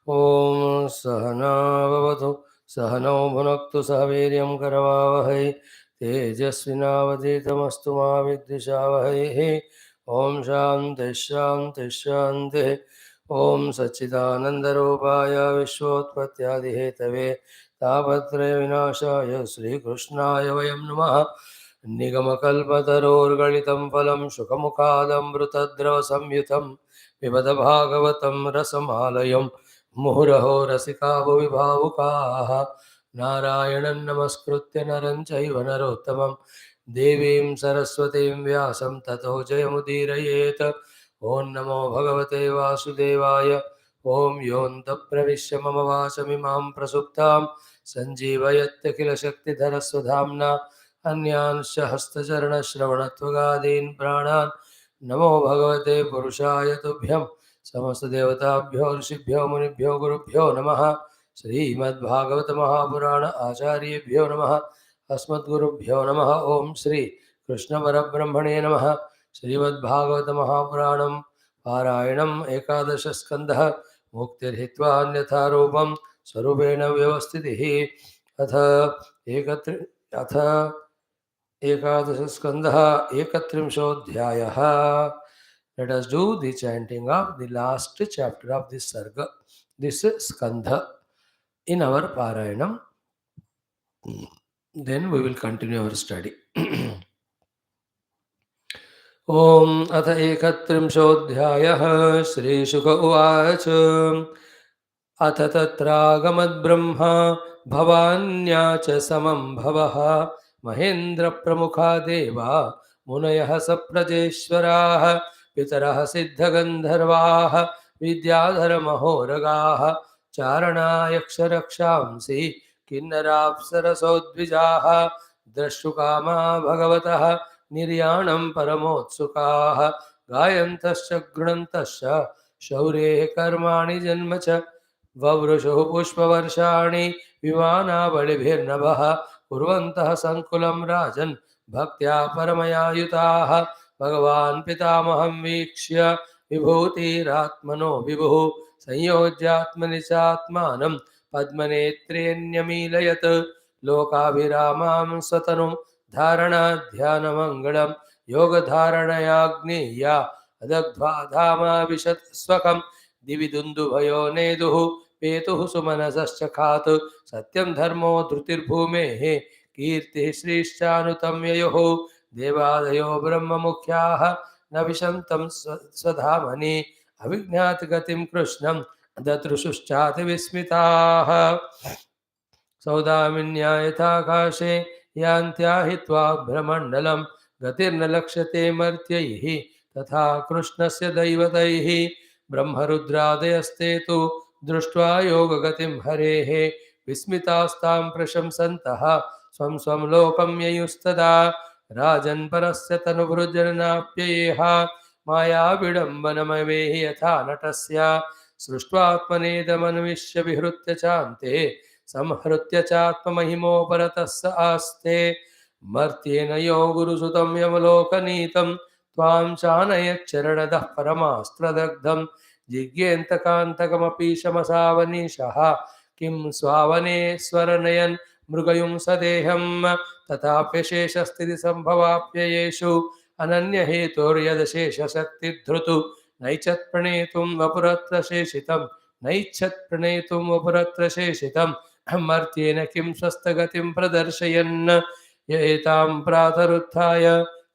ॐ सहनाववतु सहनौ भुनक्तु सह वीर्यं करवावहै तेजस्विनावधीतमस्तु मा विद्विषावहैः। ॐ शान्तिः शान्तिः शान्तिः। ॐ सच्चिदानन्दरूपाय विश्वोत्पत्त्यादिहेतवे तापत्रयविनाशाय श्रीकृष्णाय वयं नमः। निगमकल्पतरोर्गलितं फलं सुखमुखादमृतद्रवसंयुतं पिबत भागवतं रसमालयं मुहुरहो रसिका भुवि भावुकाः। नारायणं नमस्कृत्य नरं चैव नरोत्तमं देवीं सरस्वतीं व्यासं ततो जयमुदीरयेत्। ॐ नमो भगवते वासुदेवाय। ॐ योऽन्तः प्रविश्य मम वाचमिमां प्रसुप्तां सञ्जीवयत्यखिलशक्तिधरस्वधाम्ना अन्यांश्च हस्तचरणश्रवणत्वगादीन् प्राणान् नमो भगवते पुरुषाय तुभ्यं। समस्तदेवताभ्यो ऋषिभ्यो मुनिभ्यो गुरुभ्यो नमः। श्रीमद्भागवत महापुराण आचार्येभ्यो नमः। अस्मद्गुरुभ्यो नमः। ओं श्री कृष्ण परब्रह्मणे नमः। श्रीमद्भागवत महापुराणं पारायणम् एकादश स्कन्धः मुक्तिर्हित्वा अन्यथा रूपं स्वरूपेण व्यवस्थितिः। अथ अथ एकादश स्कन्धः एकत्रिंशोऽध्यायः। Let us do the chanting of the last chapter of this sarga, this skandha, in our parayanam. Then we will continue our study. Om atha ekatrimshodhyayah Shri Shuka uvacha atha tatragamad brahma bhavanya cha samam bhavaha mahendra pramukha deva munayah saprajeshwaraha पितरः सिद्धगन्धर्वाः विद्याधरमहोरगाः चारणायक्षरक्षांसि किन्नराप्सरसोद्विजाः द्रष्टुकामा भगवतः निर्याणं परमोत्सुकाः गायन्तश्च गृणन्तश्च शौरेः कर्माणि जन्म च ववृषुः पुष्पवर्षाणि विमानावलिभिर्नभः कुर्वन्तः सङ्कुलं राजन् भक्त्या परमयायुताः भगवान् पितामहं वीक्ष्य विभूतिरात्मनो विभुः संयोज्यात्मनि चात्मानं पद्मनेत्रेऽन्यमीलयत् लोकाभिरामां स्वतनुं धारणाध्यानमङ्गलं योगधारणयाग्नेया अदग्ध्वा धामाविशत् स्वकं दिवि दुन्दुभयो नेदुः पेतुः सुमनसश्चखात् सत्यं धर्मो धृतिर्भूमेः कीर्तिः श्रीश्चानुतम्ययोः देवादयो ब्रह्ममुख्याः न विशन्तं स्वधामनि अविज्ञातगतिं कृष्णं ददृशुश्चातिविस्मिताः सौदामिन्या यथाकाशे यान्त्याहित्वा भ्रमण्डलं गतिर्न लक्ष्यते मर्त्यैः तथा कृष्णस्य दैवतैः ब्रह्मरुद्रादयस्ते तु दृष्ट्वा योगगतिं हरेः विस्मितास्तां प्रशंसन्तः स्वं स्वं लोकं ययुस्तदा राजन् परस्य तनुभृजनाप्ययेह मायाविडम्बनमवेः यथा नटस्य सृष्ट्वात्मनेदमन्विष्य विहृत्य चान्ते संहृत्य चात्ममहिमोपरतः स आस्ते मर्त्येन यो गुरुसुतं यमलोकनीतं त्वां चानयच्चरणदः परमास्त्रदग्धं जिज्ञेन्तकान्तकमपि शमसावनीशः किं स्वावने स्वरनयन् मृगयुं सदेहं तथाप्यशेषस्थितिसम्भवाप्ययेषु अनन्यहेतुर्यदशेषशक्तिधृतु नैच्छत्प्रणेतुं वपुरत्र शेषितं नैच्छत्प्रणेतुं वपुरत्र शेषितं मर्त्येन किं स्वस्तगतिं प्रदर्शयन् य एतां प्रातरुत्थाय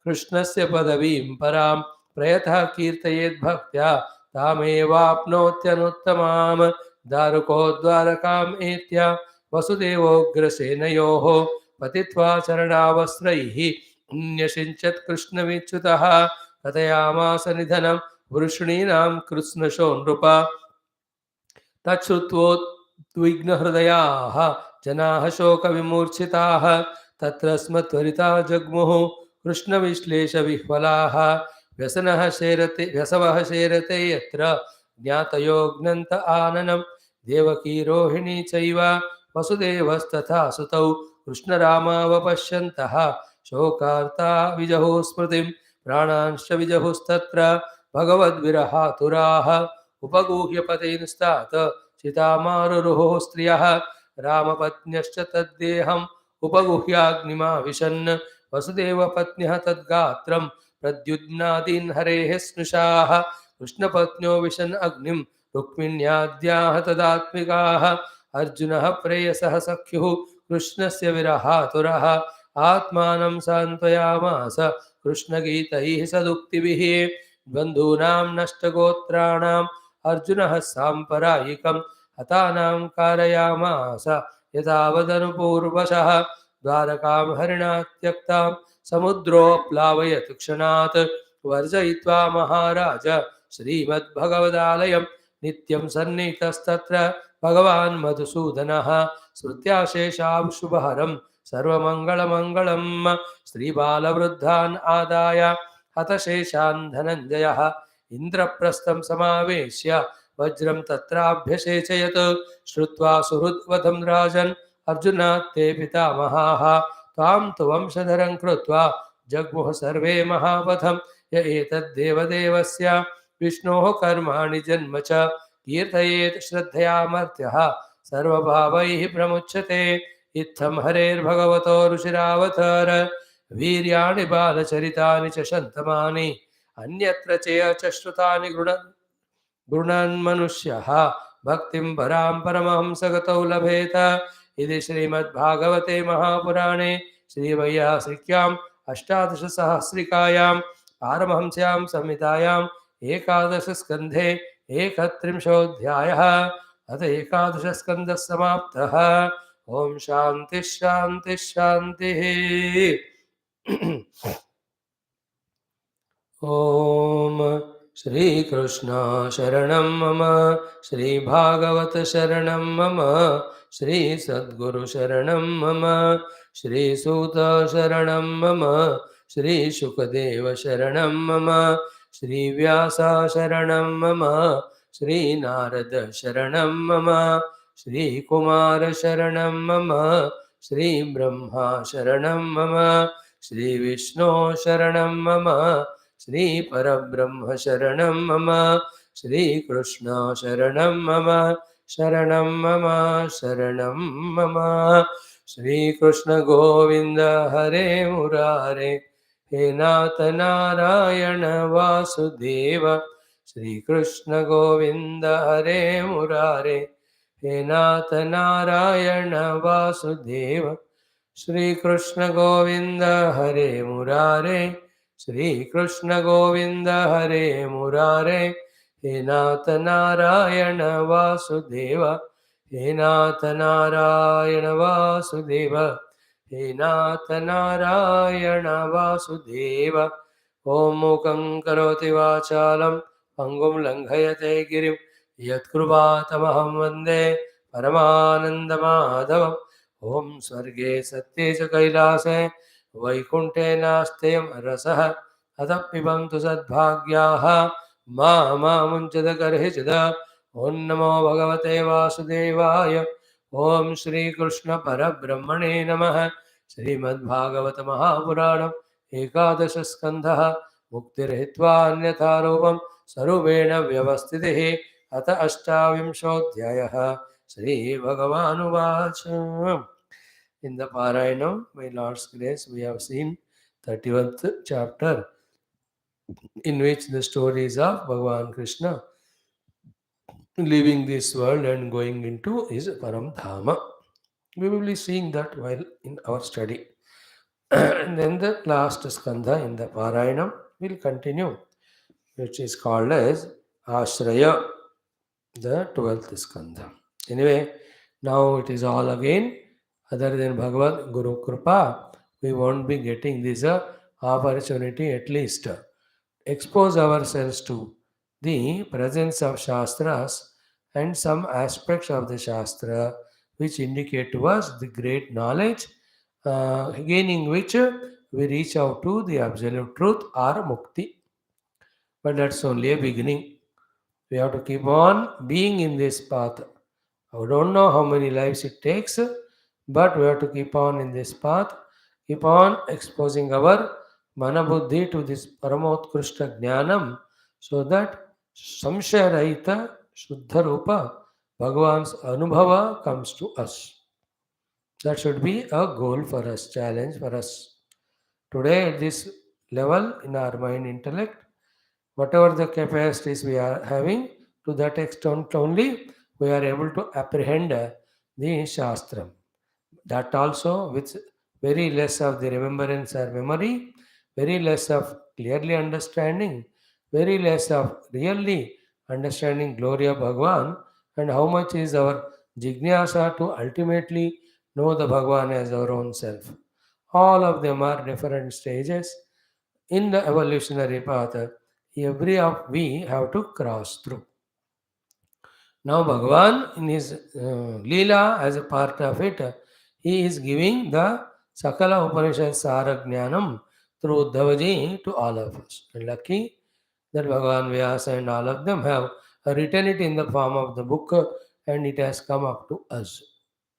कृष्णस्य पदवीं परां प्रयतः कीर्तयेद्भक्त्या तामेवाप्नोत्यनुत्तमां दारुको द्वारकाम् एत्य वसुदेवोग्रसेनयोः पतित्वा चरणावस्त्रैः न्यषिञ्चत् कृष्णमीच्युतः कथयामास निधनं वृष्णीनां कृत्स्नशो नृप तच्छ्रुत्वोद्विग्नहृदयाः जनाः शोकविमूर्छिताः तत्र स्म त्वरिता जग्मुः कृष्णविश्लेषविह्वलाः व्यसवः शेरते यत्र ज्ञातयो घ्नन्त आननं देवकी रोहिणी चैव वसुदेवस्तथा सुतौ कृष्णरामावपश्यन्तः शोकार्ता विजहुः स्मृतिं प्राणांश्च विजहुस्तत्र भगवद्विरहातुराः उपगूह्य पतेनस्तात् चितामारुरुः स्त्रियः रामपत्न्यश्च तद्देहम् उपगुह्याग्निमाविशन् वसुदेवपत्न्यः तद्गात्रं प्रद्युम्नादीन् हरेः स्नुषाः कृष्णपत्न्यो विशन् अग्निं रुक्मिण्याद्याः तदात्मिकाः अर्जुनः प्रेयसः सख्युः कृष्णस्य विरहातुरः आत्मानं सान्त्वयामास कृष्णगीतैः सदुक्तिभिः बन्धूनां नष्टगोत्राणाम् अर्जुनः साम्परायिकं हतानां कारयामास यथावदनुपूर्वशः द्वारकां हरिणा त्यक्तां समुद्रोऽप्लावयत् क्षणात् वर्जयित्वा महाराज श्रीमद्भगवदालयं नित्यं सन्निहितस्तत्र भगवान् मधुसूदनः स्मृत्याशेषां शुभहरं सर्वमङ्गलमङ्गलं श्रीबालवृद्धान् आदाय हतशेषान् धनञ्जयः इन्द्रप्रस्थं समावेश्य वज्रं तत्राभ्यसेचयत् श्रुत्वा सुहृद्वधं राजन् अर्जुनात् ते पितामहाः त्वां तु वंशधरं कृत्वा जग्मुः सर्वे महापथं य एतद्देवदेवस्य विष्णोः कर्माणि जन्म च कीर्तयेत् श्रद्धयामर्त्यः सर्वभावैः प्रमुच्यते इत्थं हरेर्भगवतो ऋषिरावतार वीर्याणि बालचरितानि च शन्तमानि अन्यत्र च श्रुतानि गृणन् मनुष्यः भक्तिं परां परमहंसगतौ लभेत इति श्रीमद्भागवते महापुराणे श्रीवैयासिक्याम् अष्टादशसहस्रिकायां पारमहंस्यां संहितायाम् एकादशस्कन्धे 31 अथ एकादशस्कन्धः समाप्तः। ओम शांति शांति शांतिः। ओम श्री कृष्ण शरणं मम, श्री भागवत शरणं मम, श्री सद्गुरु शरणं मम, श्री सूत शरणं मम, श्री शुकदेव शरणं मम, श्री व्यास शरणं मम, श्री नारद शरणं मम, श्री कुमार शरणं मम, श्री ब्रह्मा शरणं मम, श्री विष्णु शरणं मम, श्री परब्रह्म शरणं मम, श्री कृष्ण शरणं मम, शरणं मम, शरणं मम। श्री कृष्ण गोविंद हरे मुरारे, हे नाथ नारायण वासुदेव। श्री कृष्ण गोविंद हरे मुरारे, हे नाथ नारायण वासुदेव। श्री कृष्ण गोविंद हरे मुरारे, श्री कृष्ण गोविंद हरे मुरारे, हे नाथ नारायण वासुदेव, हे नाथ नारायण वासुदेव, हे नाथ नारायण वासुदेव। ओम मूकं करोति वाचालं पंगुं लंघयते गिरिं यत्कृपातमहं वन्दे परमानन्दमाधवम्। ओम स्वर्गे सत्ये च कैलासे वैकुंठे नास्त्ययं रसः अतः पिबन्तु सद्भाग्याः मामुञ्चत गर्हिचिद। ओं नमो भगवते वासुदेवाय। ओं श्री कृष्ण परब्रह्मणे नमः। श्रीमद्भागवत महापुराणम् एकादश स्कन्धः मुक्तिर्हित्वा अन्यथा रूपं स्वरूपेण व्यवस्थितिः। अथ अष्टाविंशोऽध्यायः। श्रीभगवानुवाच। In the Parayanam, by Lord's grace, we have seen 31st chapter, in which the stories of Bhagavan Krishna leaving this world and going into his Param Dhama. We will be seeing that while in our study. And then the last skandha in the Parayanam will continue, which is called as Ashraya, the 12th skandha. Anyway, now it is all again. Other than Bhagavad Guru Kripa, we won't be getting this opportunity at least. Expose ourselves to the presence of Shastras and some aspects of the Shastra which indicate to us the great knowledge, gaining which we reach out to the absolute truth or mukti. But that's only a beginning. We have to keep on being in this path. I don't know how many lives it takes, but we have to keep on in this path, keep on exposing our mana buddhi to this paramotkrishta jnanam, so that samshaya rahita shuddha rupa Bhagavan's Anubhava comes to us. That should be a goal for us, challenge for us. Today, at this level in our mind intellect, whatever the capacities we are having, to that extent only we are able to apprehend the Shastram. That also with very less of the remembrance or memory, very less of clearly understanding, very less of really understanding glory of Bhagavan, and how much is our jignasa to ultimately know the Bhagavan as our own self. All of them are different stages in the evolutionary path. Every of we have to cross through. Now, Bhagavan, in his Leela, as a part of it, he is giving the Sakala Upanishad Sara Jnanam through Uddhavaji to all of us. And lucky that Bhagavan Vyasa and all of them have written it in the form of the book and it has come up to us.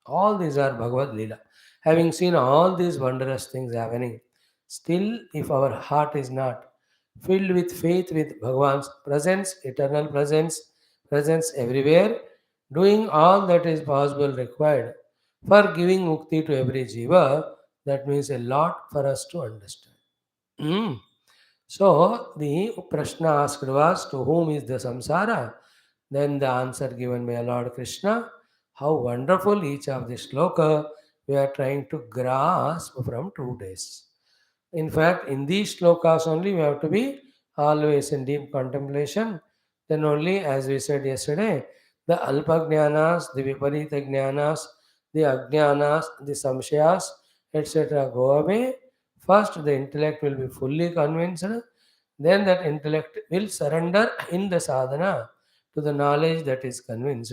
All these are Bhagavad Leela. Having seen all these wondrous things happening, still, if our heart is not filled with faith with Bhagavan's presence, eternal presence, presence everywhere, doing all that is possible required for giving mukti to every jiva, that means a lot for us to understand. Mm. So the Prashna asked was, to whom is the samsara? Then the answer given by Lord Krishna, how wonderful each of the sloka we are trying to grasp from 2 days. In fact, in these slokas only we have to be always in deep contemplation. Then only, as we said yesterday, the alpa jnanas, the viparita jnanas, the ajnanas, the samshayas, etc. go away. First, the intellect will be fully convinced. Then that intellect will surrender in the sadhana to the knowledge that is convinced.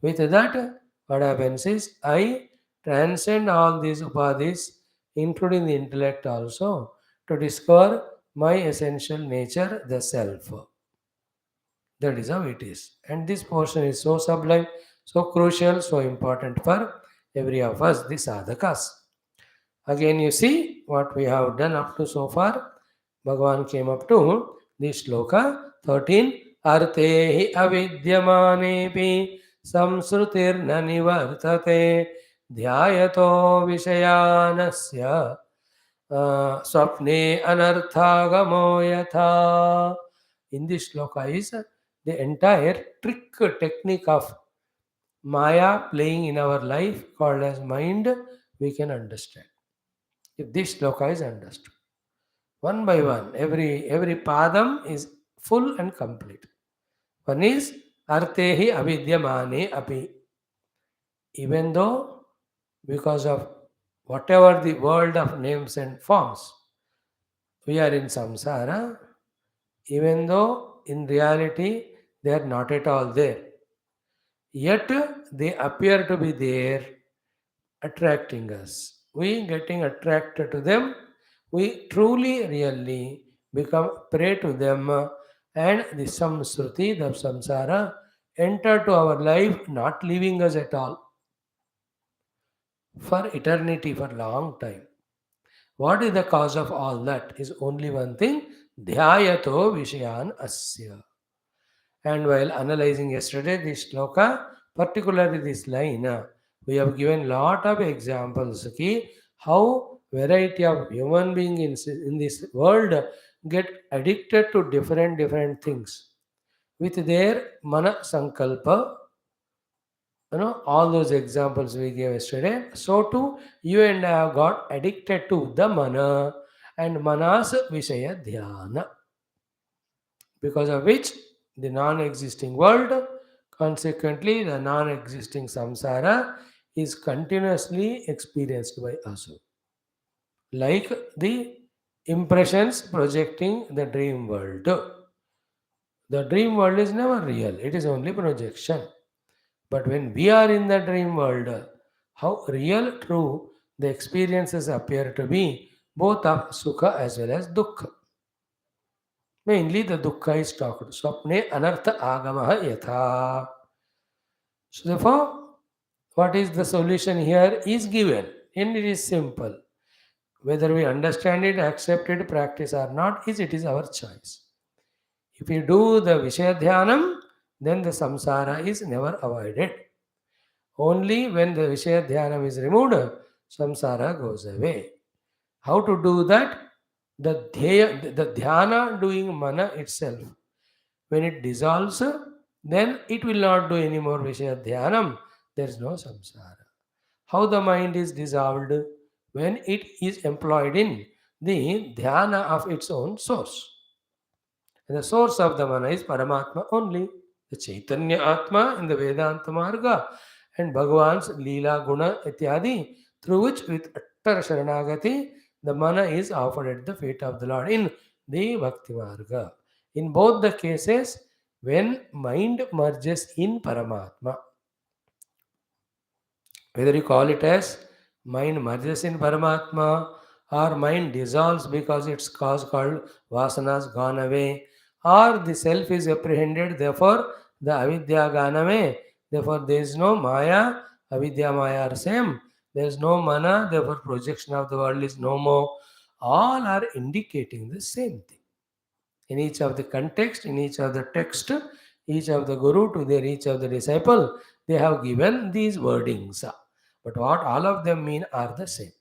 With that, what happens is I transcend all these upadhis, including the intellect also, to discover my essential nature, the self. That is how it is. And this portion is so sublime, so crucial, so important for every of us, the sadhakas. Again, you see what we have done up to so far. Bhagavan came up to the sloka 13. Artehi avidyamanepi samsrutirna nivartate dhyayato vishayanasya swapne anarthagamo yatha. In this sloka is the entire trick technique of Maya playing in our life called as mind we can understand. If this sloka is understood. One by one, every padam is full and complete. One is artehi avidyamane api. Even though, because of whatever the world of names and forms, we are in samsara, even though in reality they are not at all there. Yet they appear to be there, attracting us. We getting attracted to them, we truly, really become prey to them, and the samsruti, the samsara, enter to our life, not leaving us at all for eternity, for long time. What is the cause of all that? Is only one thing, dhyayato vishayan asya. And while analyzing yesterday this sloka, particularly this line, we have given lot of examples. Okay, how variety of human being in this world get addicted to different things with their mana sankalpa. All those examples we gave yesterday. So too, you and I have got addicted to the mana and manas vishaya dhyana, because of which the non-existing world, consequently the non-existing samsara, is continuously experienced by us. Like the impressions projecting the dream world. The dream world is never real, it is only projection. But when we are in the dream world, how real, true the experiences appear to be, both of sukha as well as dukkha. Mainly the dukkha is talked. Swapne anartha agamaha yatha. So therefore, what is the solution here is given. And it is simple. Whether we understand it, accept it, practice or not, it is our choice. If you do the Vishaya Dhyanam, then the samsara is never avoided. Only when the Vishaya Dhyanam is removed, samsara goes away. How to do that? The dhyana doing mana itself. When it dissolves, then it will not do any more Vishaya Dhyanam. There is no samsara. How the mind is dissolved? When it is employed in the dhyana of its own source. And the source of the mana is Paramatma only. The Chaitanya Atma in the Vedanta Marga and Bhagavan's Leela Guna Ityadi, through which with utter Sharanagati, the mana is offered at the feet of the Lord in the Bhakti Marga. In both the cases, when mind merges in Paramatma, whether you call it as mind merges in Paramatma or mind dissolves because its cause called Vasanas gone away, or the self is apprehended, therefore the avidya gone away, therefore there is no Maya, avidya Maya are same, there is no mana, therefore projection of the world is no more. All are indicating the same thing. In each of the context, in each of the text, each of the guru to their each of the disciple, they have given these wordings. But what all of them mean are the same.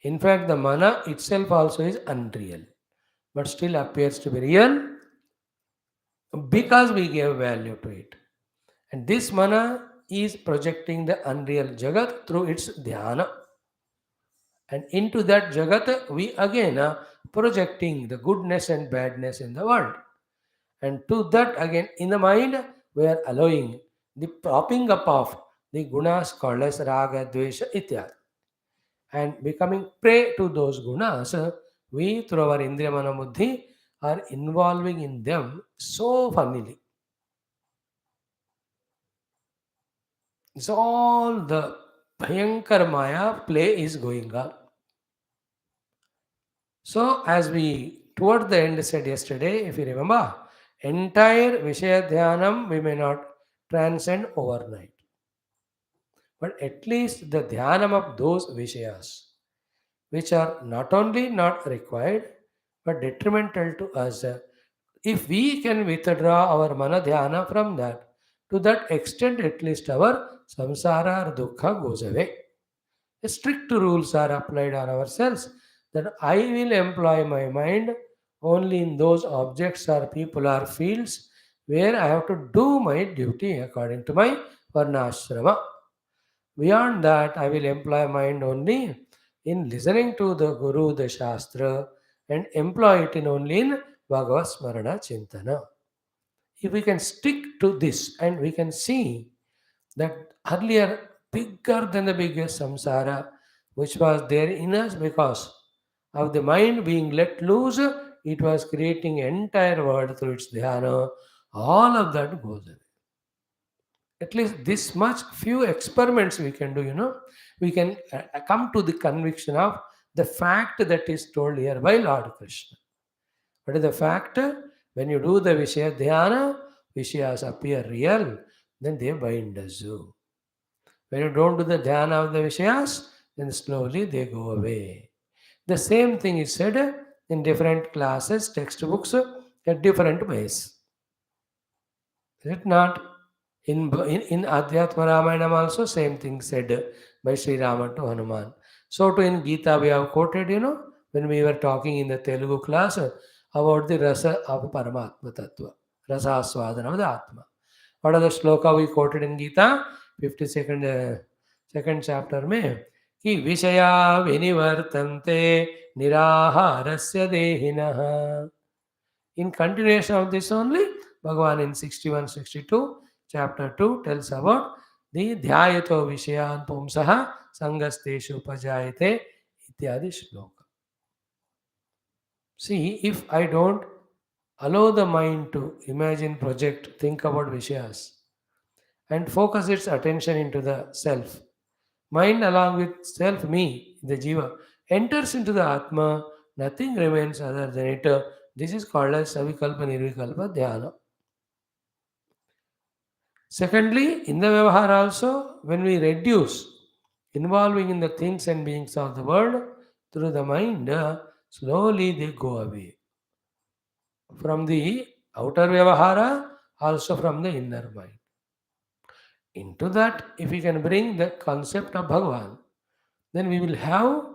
In fact, the mana itself also is unreal, but still appears to be real because we give value to it. And this mana is projecting the unreal jagat through its dhyana. And into that jagat, we again are projecting the goodness and badness in the world. And to that again, in the mind, we are allowing the propping up of the gunas called as raga, dvesha, ityad. And becoming prey to those gunas, we through our indriya mana buddhi are involving in them so funnily. It's all the Bhayankar Maya play is going on. So, as we toward the end said yesterday, if you remember, entire Vishaya Dhyanam we may not transcend overnight. But at least the Dhyanam of those Vishayas, which are not only not required, but detrimental to us. If we can withdraw our mana dhyana from that, to that extent at least our samsara or dukkha goes away. Strict rules are applied on ourselves that I will employ my mind only in those objects or people or fields where I have to do my duty according to my varnashrama. Beyond that, I will employ mind only in listening to the Guru, the Shastra, and employ it in only in Bhagavad Smarana Chintana. If we can stick to this and we can see that earlier bigger than the biggest samsara which was there in us because of the mind being let loose, it was creating entire world through its dhyana. All of that goes away. At least this much few experiments we can do, we can come to the conviction of the fact that is told here by Lord Krishna. What is the fact? When you do the Vishaya Dhyana, Vishayas appear real, then they bind us. When you don't do the Dhyana of the Vishayas, then slowly they go away. The same thing is said in different classes, textbooks, at different ways. Is it not? In Adhyatma Ramayanam also same thing said by Sri Rama to Hanuman. So too in Gita we have quoted, when we were talking in the Telugu class about the rasa of Paramatma Tattva, rasa aswadana of the Atma. What are the shloka we quoted in Gita? 52nd second chapter में कि विषया विनिवर्तन्ते निराहारस्य देहिनः. In continuation of this only, Bhagavan in 61-62, chapter 2 tells about the dhyayato vishayan pumsaha sangasteshu pajayate ityadi shloka. See, if I don't allow the mind to imagine, project, think about Vishayas and focus its attention into the self, mind along with self, me, the Jiva, enters into the Atma, nothing remains other than it. This is called as Savikalpa Nirvikalpa Dhyana. Secondly, in the Vyavahara also, when we reduce involving in the things and beings of the world through the mind, slowly they go away from the outer Vyavahara, also from the inner mind. Into that, if we can bring the concept of Bhagavan, then we will have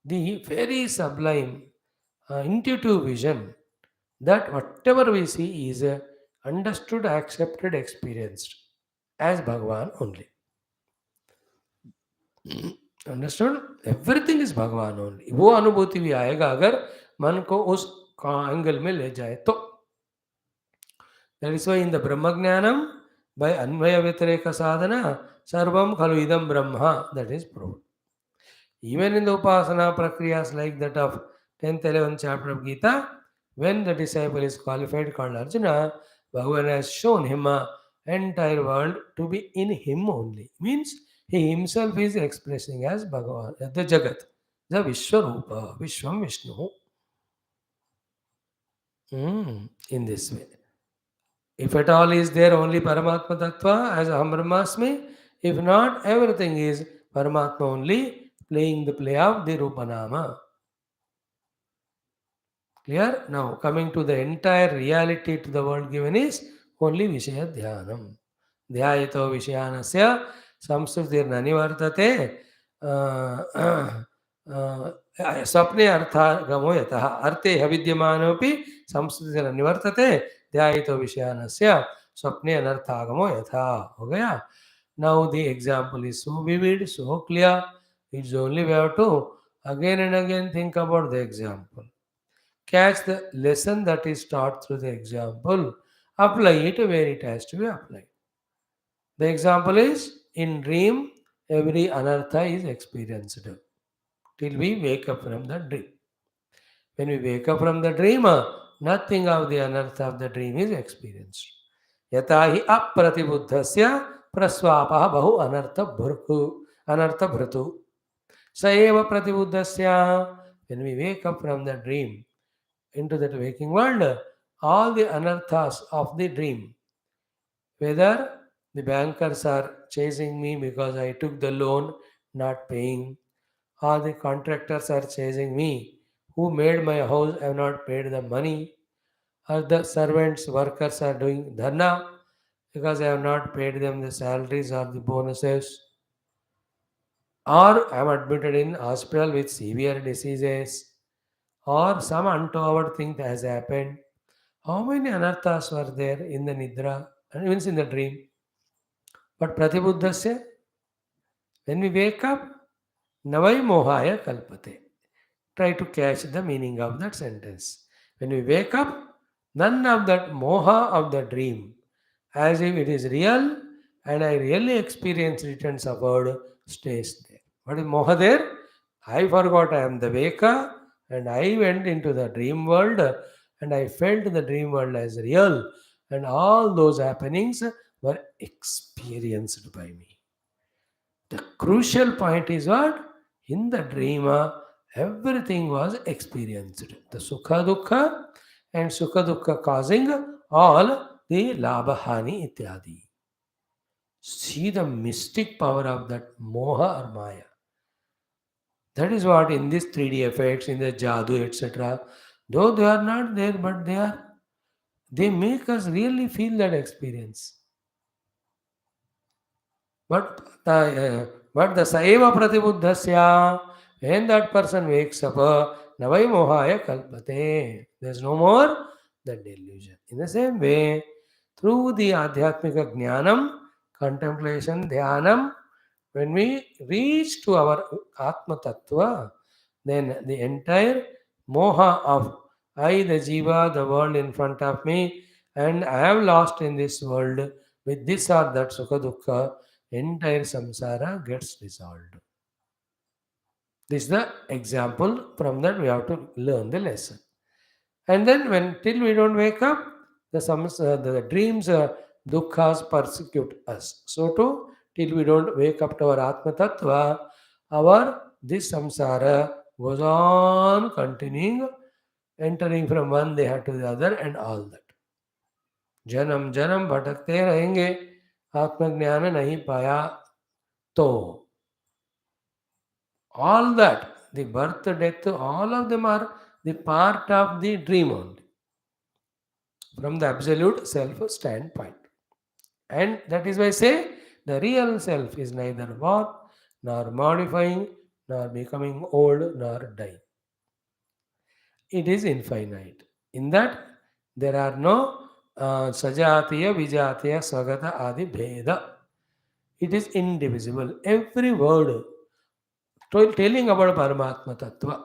the very sublime intuitive vision that whatever we see is understood, accepted, experienced as Bhagavan only. Understood everything is भगवान only. वो अनुभूति भी आएगा अगर मन को उस angle में ले जाए तो. That is why in the ब्रह्म ज्ञानम बाय अन्वय व्यतिरेक साधना सर्वम खलु इदम ब्रह्म, that is proved. Even in the upasana prakriyas like that of 10th, 11th chapter of Gita, when the disciple is qualified called Arjuna, Bhagavan has shown him a entire world to be in him only. Means he himself is expressing as Bhagavan, the Jagat, the Vishwarupa, Vishwam Vishnu. In this way. If at all is there only Paramatma Tattva as Aham Brahmasmi, if not, everything is Paramatma only, playing the play of the Rupanama. Clear? Now coming to the entire reality to the world given is only Vishaya Dhyanam. Dhyayato Vishayanasya Samsrutir Nanivartate Swapne Artha Gamo Yataha Arte Havidyamanopi Samsrutir Nanivartate Dhyayato Vishayanasya Swapne Anartha Gamo Yatha. हो गया. Now the example is so vivid, so clear. It's only we have to again and again think about the example. Catch the lesson that is taught through the example, apply it where it has to be applied. The example is in dream, every anartha is experienced till we wake up from the dream. When we wake up from the dream, nothing of the anartha of the dream is experienced. Yata hi apratibuddhasya prasvapaha bahu anartha bhratu. Saeva pratibuddhasya. When we wake up from the dream, into that waking world, all the anarthas of the dream, whether the bankers are chasing me because I took the loan not paying, or the contractors are chasing me who made my house have not paid the money, or the servants workers are doing dharna because I have not paid them the salaries or the bonuses, or I am admitted in hospital with severe diseases, or some untoward thing has happened. How many anarthas were there in the nidra, and means in the dream? But pratibuddhasya, when we wake up, navai mohaya kalpate. Try to catch the meaning of that sentence. When we wake up, none of that moha of the dream, as if it is real and I really experienced it and suffered, stays there. What is moha there? I forgot I am the Veka and I went into the dream world and I felt the dream world as real and all those happenings were experienced by me. The crucial point is what? In the dream, everything was experienced. The Sukha Dukkha and Sukha Dukkha causing all the Labha Hani Ityadi. See the mystic power of that Moha or Maya. That is what in these 3D effects, in the Jadoo, etc., though they are not there, but they make us really feel that experience. But the Saeva Pratibuddhasya, when that person wakes up, Navai Mohaya Kalpate. There's no more the delusion. In the same way, through the Adhyatmika Jnanam, contemplation, Dhyanam, when we reach to our Atma Tattva, then the entire moha of I, the Jiva, the world in front of me, and I am lost in this world with this or that Sukha Dukkha, entire samsara gets dissolved. This is the example. From that we have to learn the lesson. And then when till we don't wake up, the dreams, dukkhas persecute us. So too, till we don't wake up to our Atma Tattva, this samsara goes on continuing, entering from one deha to the other and all that. जन्म जन्म भटकते रहेंगे आत्मज्ञान नहीं पाया तो. All that, the birth, death, all of them are the part of the dream only. from the absolute self standpoint. And that is why I say the real self is neither born, nor modifying, nor becoming old, nor dying. It is infinite. In that, there are no sajatiya, vijatiya, swagata, adi, bheda. It is indivisible. Every word telling about Paramatma Tattva,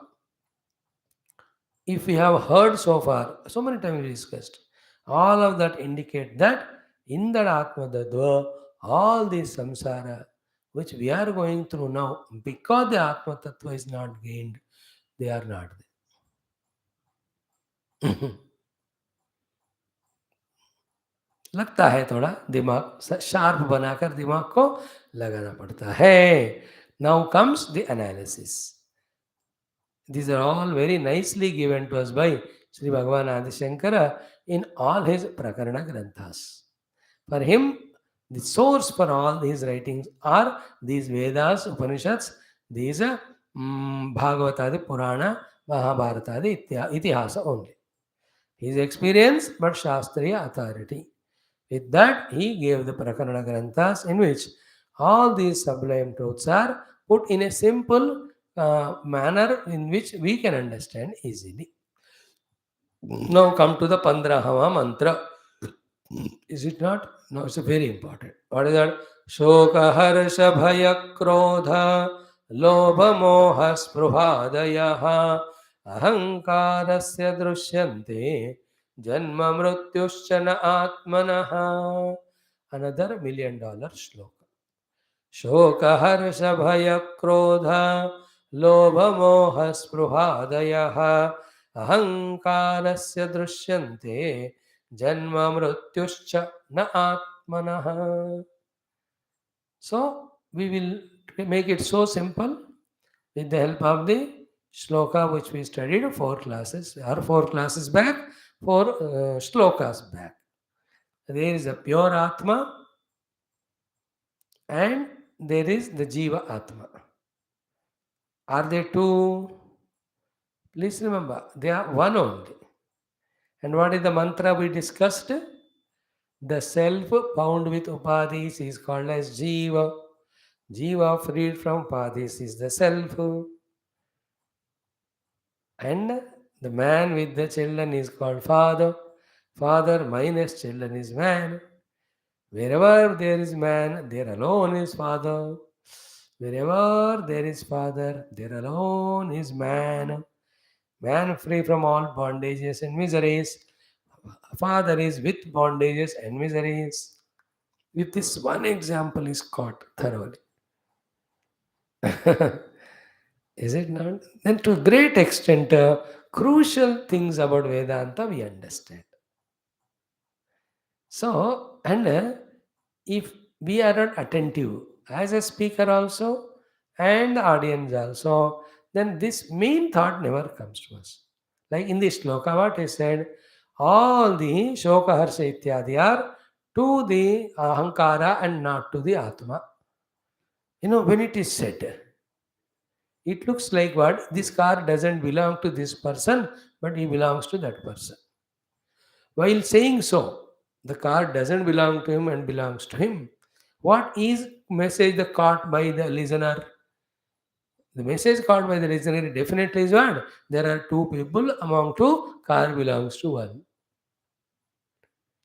if we have heard so far, so many times we discussed, all of that indicate that in that Atma Tattva, all this samsara which we are going through now, because the Atma Tattva is not gained, they are not there. लगता है थोड़ा दिमाग sharp बनाकर दिमाग को लगाना पड़ता है. Now comes the analysis. These are all very nicely given to us by Sri Bhagavan Adi Shankara in all his Prakarana Granthas. For him, the source for all these writings are these Vedas, Upanishads, these Bhagavatadi, Purana, Mahabharatadi, Itihasa only. His experience, but Shastriya authority. With that, he gave the Prakarana Granthas in which all these sublime truths are put in a simple manner in which we can understand easily. Now come to the Pandrahava mantra. Is it not? No, it's very important. What is that? Shoka harsha bhaya krodha lobha moha spruhadayaha ahankarasya drishyante janma mrityushchana atmanaha. Another $1,000,000 shloka. Shoka harsha bhaya krodha lobha moha spruhadayaha ahankarasya drishyante janma mrityuscha na atmanaha. So we will make it so simple with the help of the shloka which we studied 4 classes back, 4 shlokas back. There is a pure Atma and there is the Jiva Atma. Are they two? Please remember, they are one only. And what is the mantra we discussed? The self bound with upadhis is called as Jiva. Jiva freed from upadhis is the self. And the man with the children is called father. Father minus children is man. Wherever there is man, there alone is father. Wherever there is father, there alone is man. Man free from all bondages and miseries. Father is with bondages and miseries. With this one example is caught thoroughly. Is it not? Then to a great extent, crucial things about Vedanta we understand. So, and if we are not attentive as a speaker also and the audience also, then this main thought never comes to us. Like in this shloka, what is said, all the shoka harsha ityadi are to the ahankara and not to the atma. When it is said, it looks like what? This car doesn't belong to this person, but he belongs to that person. While saying so, the car doesn't belong to him and belongs to him. What is message the caught by the listener? The message caught by the listener definitely is what? There are two people among two, car belongs to one.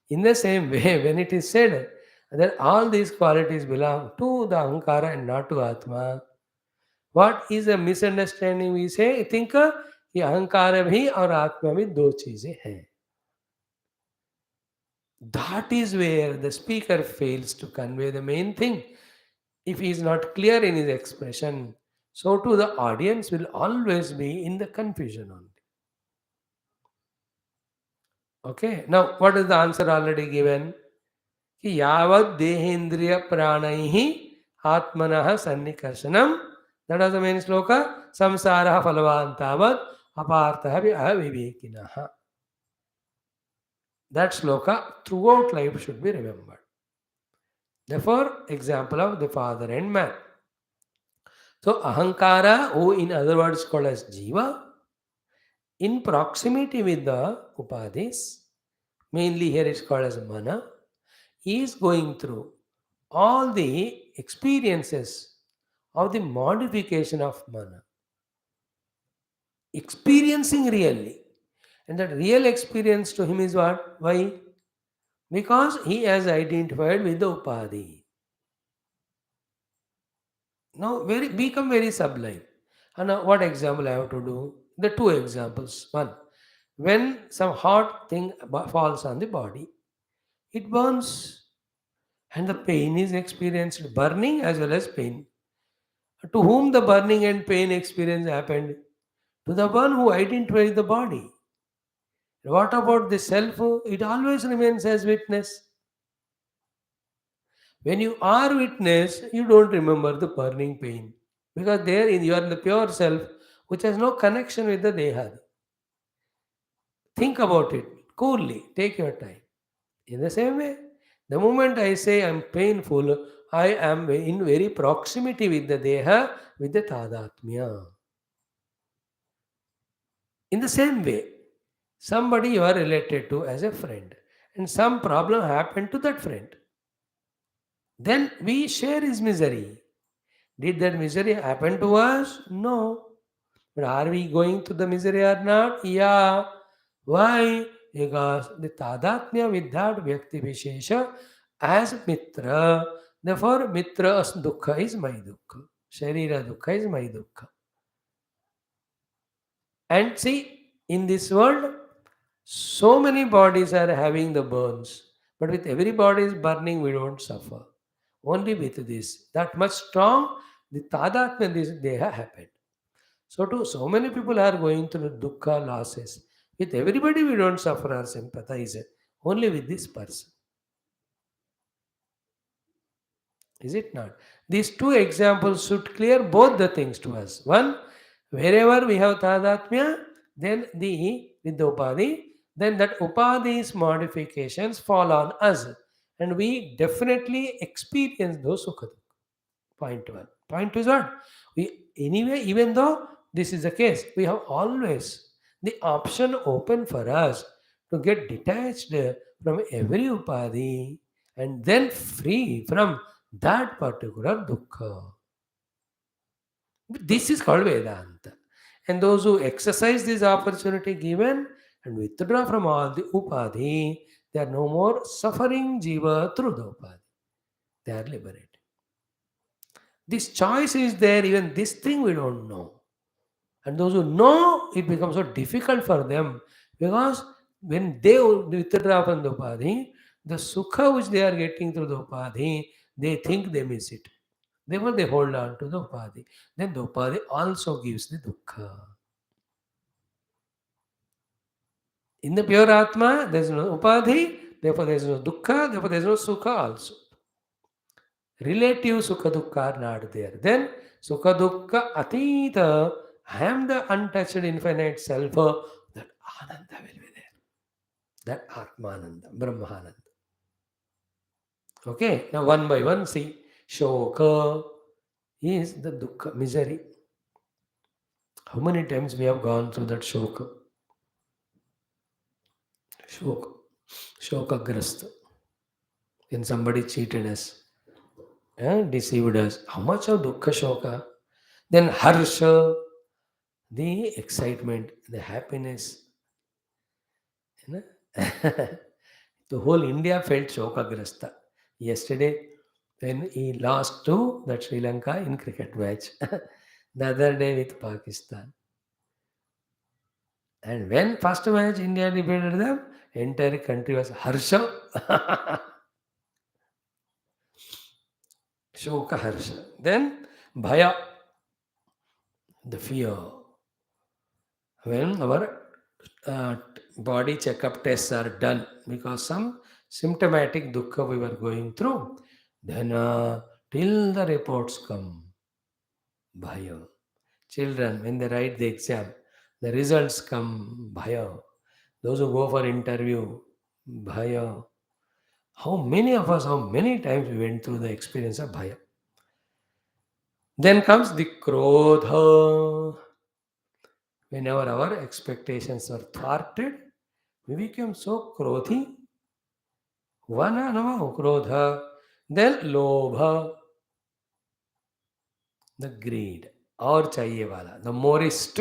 In the same way, when it is said that all these qualities belong to the Ahankara and not to Atma, what is a misunderstanding we say? Think कि अहंकार भी और आत्मा भी दो चीजें हैं. That is where the speaker fails to convey the main thing. If he is not clear in his expression, so too the audience will always be in the confusion only. Okay, now what is the answer already given? कि यावत् देहेन्द्रिय प्राणैः आत्मनः सन्निकर्षणं. That was the main sloka. Samsarah phalavan tavat apartah avivekinah. That sloka throughout life should be remembered. Therefore, example of the father and man. So, ahankara, who in other words called as jiva, in proximity with the upadhis, mainly here it's called as mana, is going through all the experiences of the modification of mana, experiencing really. And that real experience to him is what? Why? Because he has identified with the upadhi. Now, become very sublime. And now, what example I have to do? The two examples. One, when some hot thing falls on the body, it burns, and the pain is experienced, burning as well as pain. To whom the burning and pain experience happened? To the one who identifies the body. What about the self? It always remains as witness. When you are witness, you don't remember the burning pain. Because there you are in the pure self, which has no connection with the Deha. Think about it coolly, take your time. In the same way, the moment I say I'm painful, I am in very proximity with the Deha, with the Tadatmya. In the same way, somebody you are related to as a friend, and some problem happened to that friend. Then we share his misery. Did that misery happen to us? No. But are we going to the misery or not? Yeah. Why? Because the tadatmya with that vyakti vishesha as mitra. Therefore, mitra's dukkha is my dukkha. Sharira dukkha is my dukkha. And see, in this world, so many bodies are having the burns. But with every body is burning, we don't suffer. Only with this. That much strong, the tadatmya, this deha happened. So too, so many people are going through dukkha losses. With everybody we don't suffer or sympathize. Only with this person. Is it not? These two examples should clear both the things to us. One, wherever we have tadatmya, then the with the upadhi, then that upadhi's modifications fall on us. And we definitely experience those sukha. Point one. Point two is what? We anyway, even though this is the case, we have always the option open for us to get detached from every upadhi and then free from that particular dukkha. This is called Vedanta. And those who exercise this opportunity given and withdraw from all the upadhi, they are no more suffering jiva through the upadhi. They are liberated. This choice is there, even this thing we don't know. And those who know, it becomes so difficult for them because when they withdraw from the upadhi, the sukha which they are getting through the upadhi, they think they miss it. Therefore, they hold on to the upadhi. Then the upadhi also gives the dukkha. In the pure Atma, there is no upadhi, therefore there is no dukkha, therefore there is no sukha also. Relative sukha dukkha are not there. Then sukha dukkha atita, I am the untouched infinite self, that ananda will be there. That atmananda, brahmananda. Okay, now one by one see. Shoka is the dukkha, misery. How many times we have gone through that shoka? Shoka. Shoka grasta. When somebody cheated us, deceived us. How much of dukkha shoka? Then harsha, the excitement, the happiness. You know? The whole India felt shokagrasta. Yesterday, when he lost to that Sri Lanka in cricket match. The other day with Pakistan. And when first match India defeated them, entire country was harsha. Shoka harsha. Then bhaya, the fear. When our body checkup tests are done because some symptomatic dukkha we were going through, then till the reports come, bhaya. Children, when they write the exam, the results come, bhaya. Those who go for interview, bhaya. How many of us, how many times we went through the experience of bhaya? Then comes the krodha. Whenever our expectations are thwarted, we become so krodhi. Vananama Krodha, then Lobha, the greed, or chahiye wala, the morist,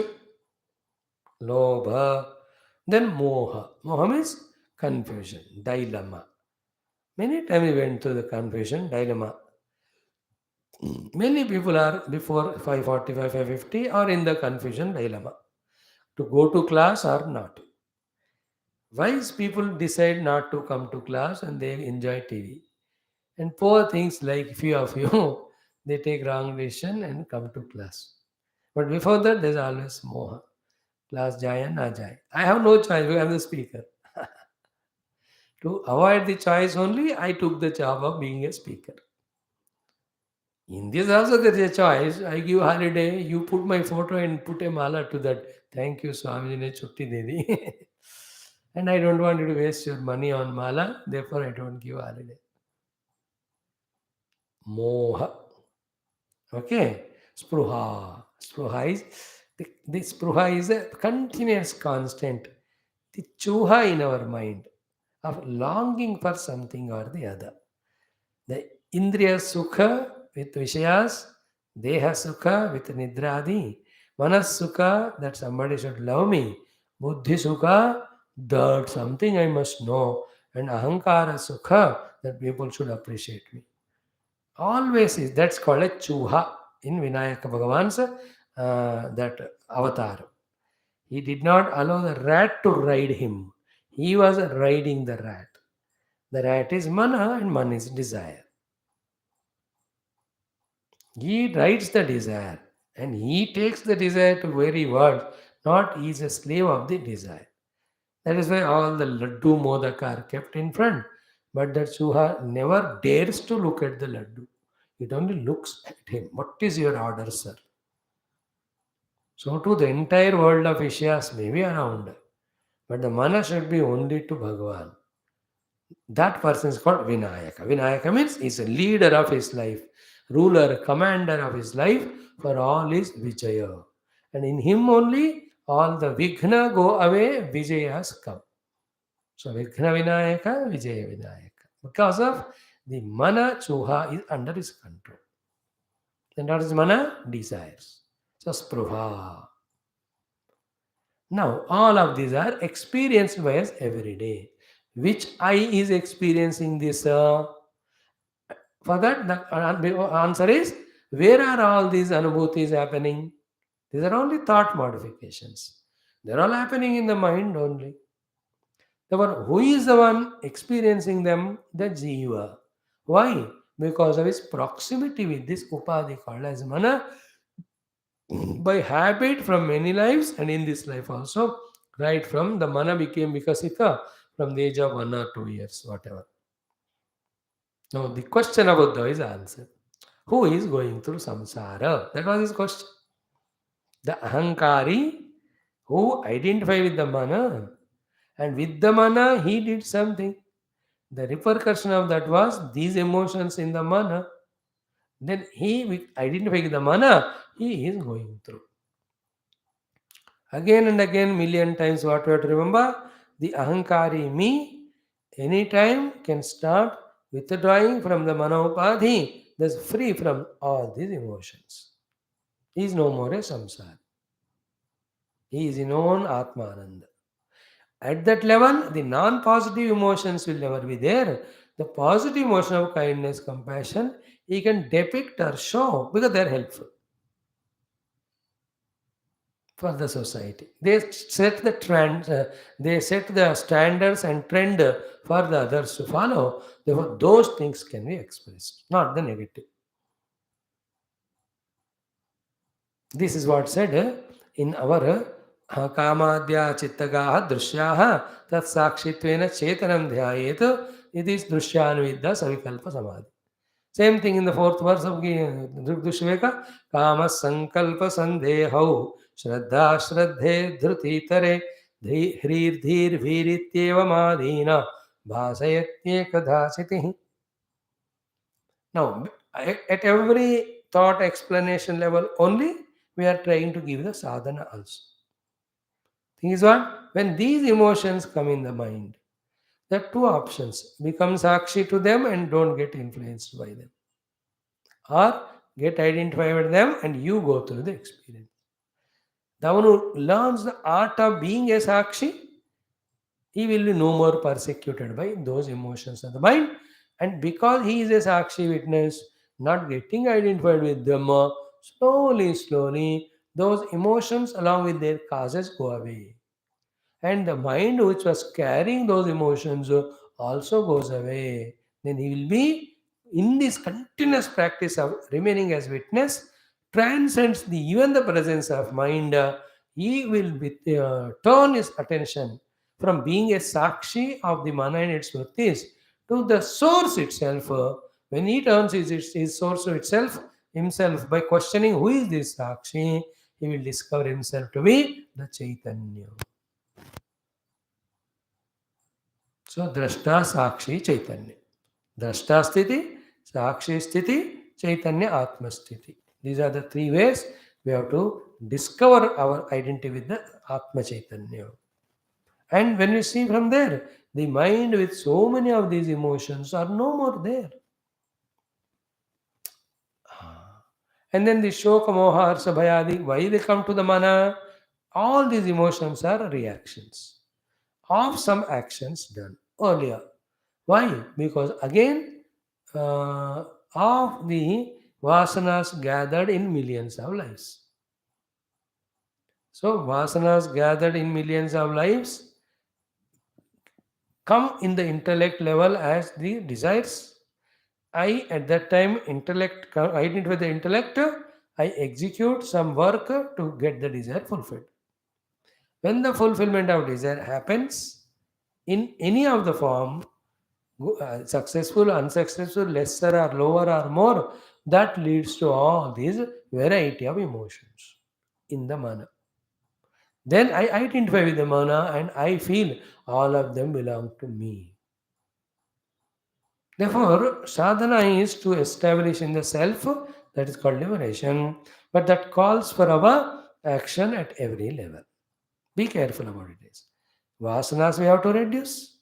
Lobha, then Moha. Moha means confusion, dilemma. Many times we went through the confusion, dilemma. Many people are before 5:45, 5:50 are in the confusion dilemma to go to class or not. Wise people decide not to come to class and they enjoy TV. And poor things like few of you, they take wrong decision and come to class. But before that, there's always moha. Class jaya na jaya. I have no choice. I am the speaker. To avoid the choice only, I took the job of being a speaker. In this also there is a choice. I give holiday, you put my photo and put a mala to that. Thank you, Swamiji ne chutti de di. And I don't want you to waste your money on mala, therefore I don't give holiday. Moha. Okay. Spruha. The spruha is a continuous constant. The chuha in our mind of longing for something or the other. The Indriya Sukha with Vishayas, Deha Sukha with Nidradi, Manas Sukha that somebody should love me, Buddhi Sukha that something I must know, and Ahankara Sukha that people should appreciate me. Always is that's called a Chuha in Vinayaka Bhagavan's that avatar. He did not allow the rat to ride him. He was riding the rat. The rat is mana and man is desire. He rides the desire and he takes the desire to very world, not he is a slave of the desire. That is why all the laddu modak are kept in front. But that Suha never dares to look at the laddu. It only looks at him. What is your order, sir? So too the entire world of Ishyas may be around. But the mana should be only to Bhagavan. That person is called Vinayaka. Vinayaka means he is a leader of his life, ruler, commander of his life for all his Vijaya. And in him only all the Vighna go away, Vijaya has come. So Vighna Vinayaka, Vijaya Vinayaka. Because of the Mana Chuha is under his control. And what is Mana? Desires. So Spruha. Now all of these are experienced by us every day. Which I is experiencing this? For that, the answer is where are all these anubhutis happening? These are only thought modifications. They're all happening in the mind only. Therefore, who is the one experiencing them? The jiva. Why? Because of his proximity with this upadhi called as mana. By habit from many lives and in this life also, right from the mana became vikasita from the age of 1 or 2 years, whatever. Now, the question about the is answered. Who is going through samsara? That was his question. The ahankari who identify with the mana and with the mana he did something. The repercussion of that was these emotions in the mana. Then he with identifying with the mana he is going through. Again and again, million times what we have to remember, the ahankari me anytime can start withdrawing from the mana upadhi, thus free from all these emotions. He is no more a samsara. He is in own Atmananda. At that level, the non-positive emotions will never be there. The positive emotion of kindness, compassion, he can depict or show because they are helpful for the society. They set the trend, they set the standards and trend for the others to follow. Therefore, those things can be expressed, not the negative. This is what said in our कामाद्या चित्तगाः दृश्याः तत्साक्षित्वेन चेतनं ध्यायेत् इति दृश्यानुविद्या सविकल्प समाधि. Same thing in the fourth verse of Dushveka. Kama sankalpa sandehau shraddha shraddhe dhruti tare hrir dhir virityeva madhina bhasayatyekadhasitihi. Now, at every thought explanation level only, we are trying to give the sadhana also. Thing is what? When these emotions come in the mind, The two options: become Sakshi to them and don't get influenced by them, or get identified with them and you go through the experience. The one who learns the art of being a Sakshi, he will be no more persecuted by those emotions of the mind. And because he is a Sakshi witness, not getting identified with them, slowly, slowly, those emotions along with their causes go away. And the mind which was carrying those emotions also goes away. Then he will be in this continuous practice of remaining as witness, transcends even the presence of mind. He will turn his attention from being a sakshi of the mana and its vrittis to the source itself. When he turns his source to itself, himself, by questioning who is this sakshi, he will discover himself to be the Chaitanya. So, drashta, sakshi, chaitanya. Drashta sthiti, sakshi sthiti, chaitanya atma sthiti. These are the three ways we have to discover our identity with the atma chaitanya. And when we see from there, the mind with so many of these emotions are no more there. And then the shoka, moha, harsha, bhayadi, why they come to the mana? All these emotions are reactions of some actions done earlier. Why? Because again, of the vasanas gathered in millions of lives. So, vasanas gathered in millions of lives come in the intellect level as the desires. I, at that time, identify the intellect, I execute some work to get the desire fulfilled. When the fulfillment of desire happens in any of the form, successful, unsuccessful, lesser or lower or more, that leads to all these variety of emotions in the mana. Then I identify with the mana and I feel all of them belong to me. Therefore, sadhana is to establish in the self, that is called liberation, but that calls for our action at every level. Be careful about it. Vasanas we have to reduce.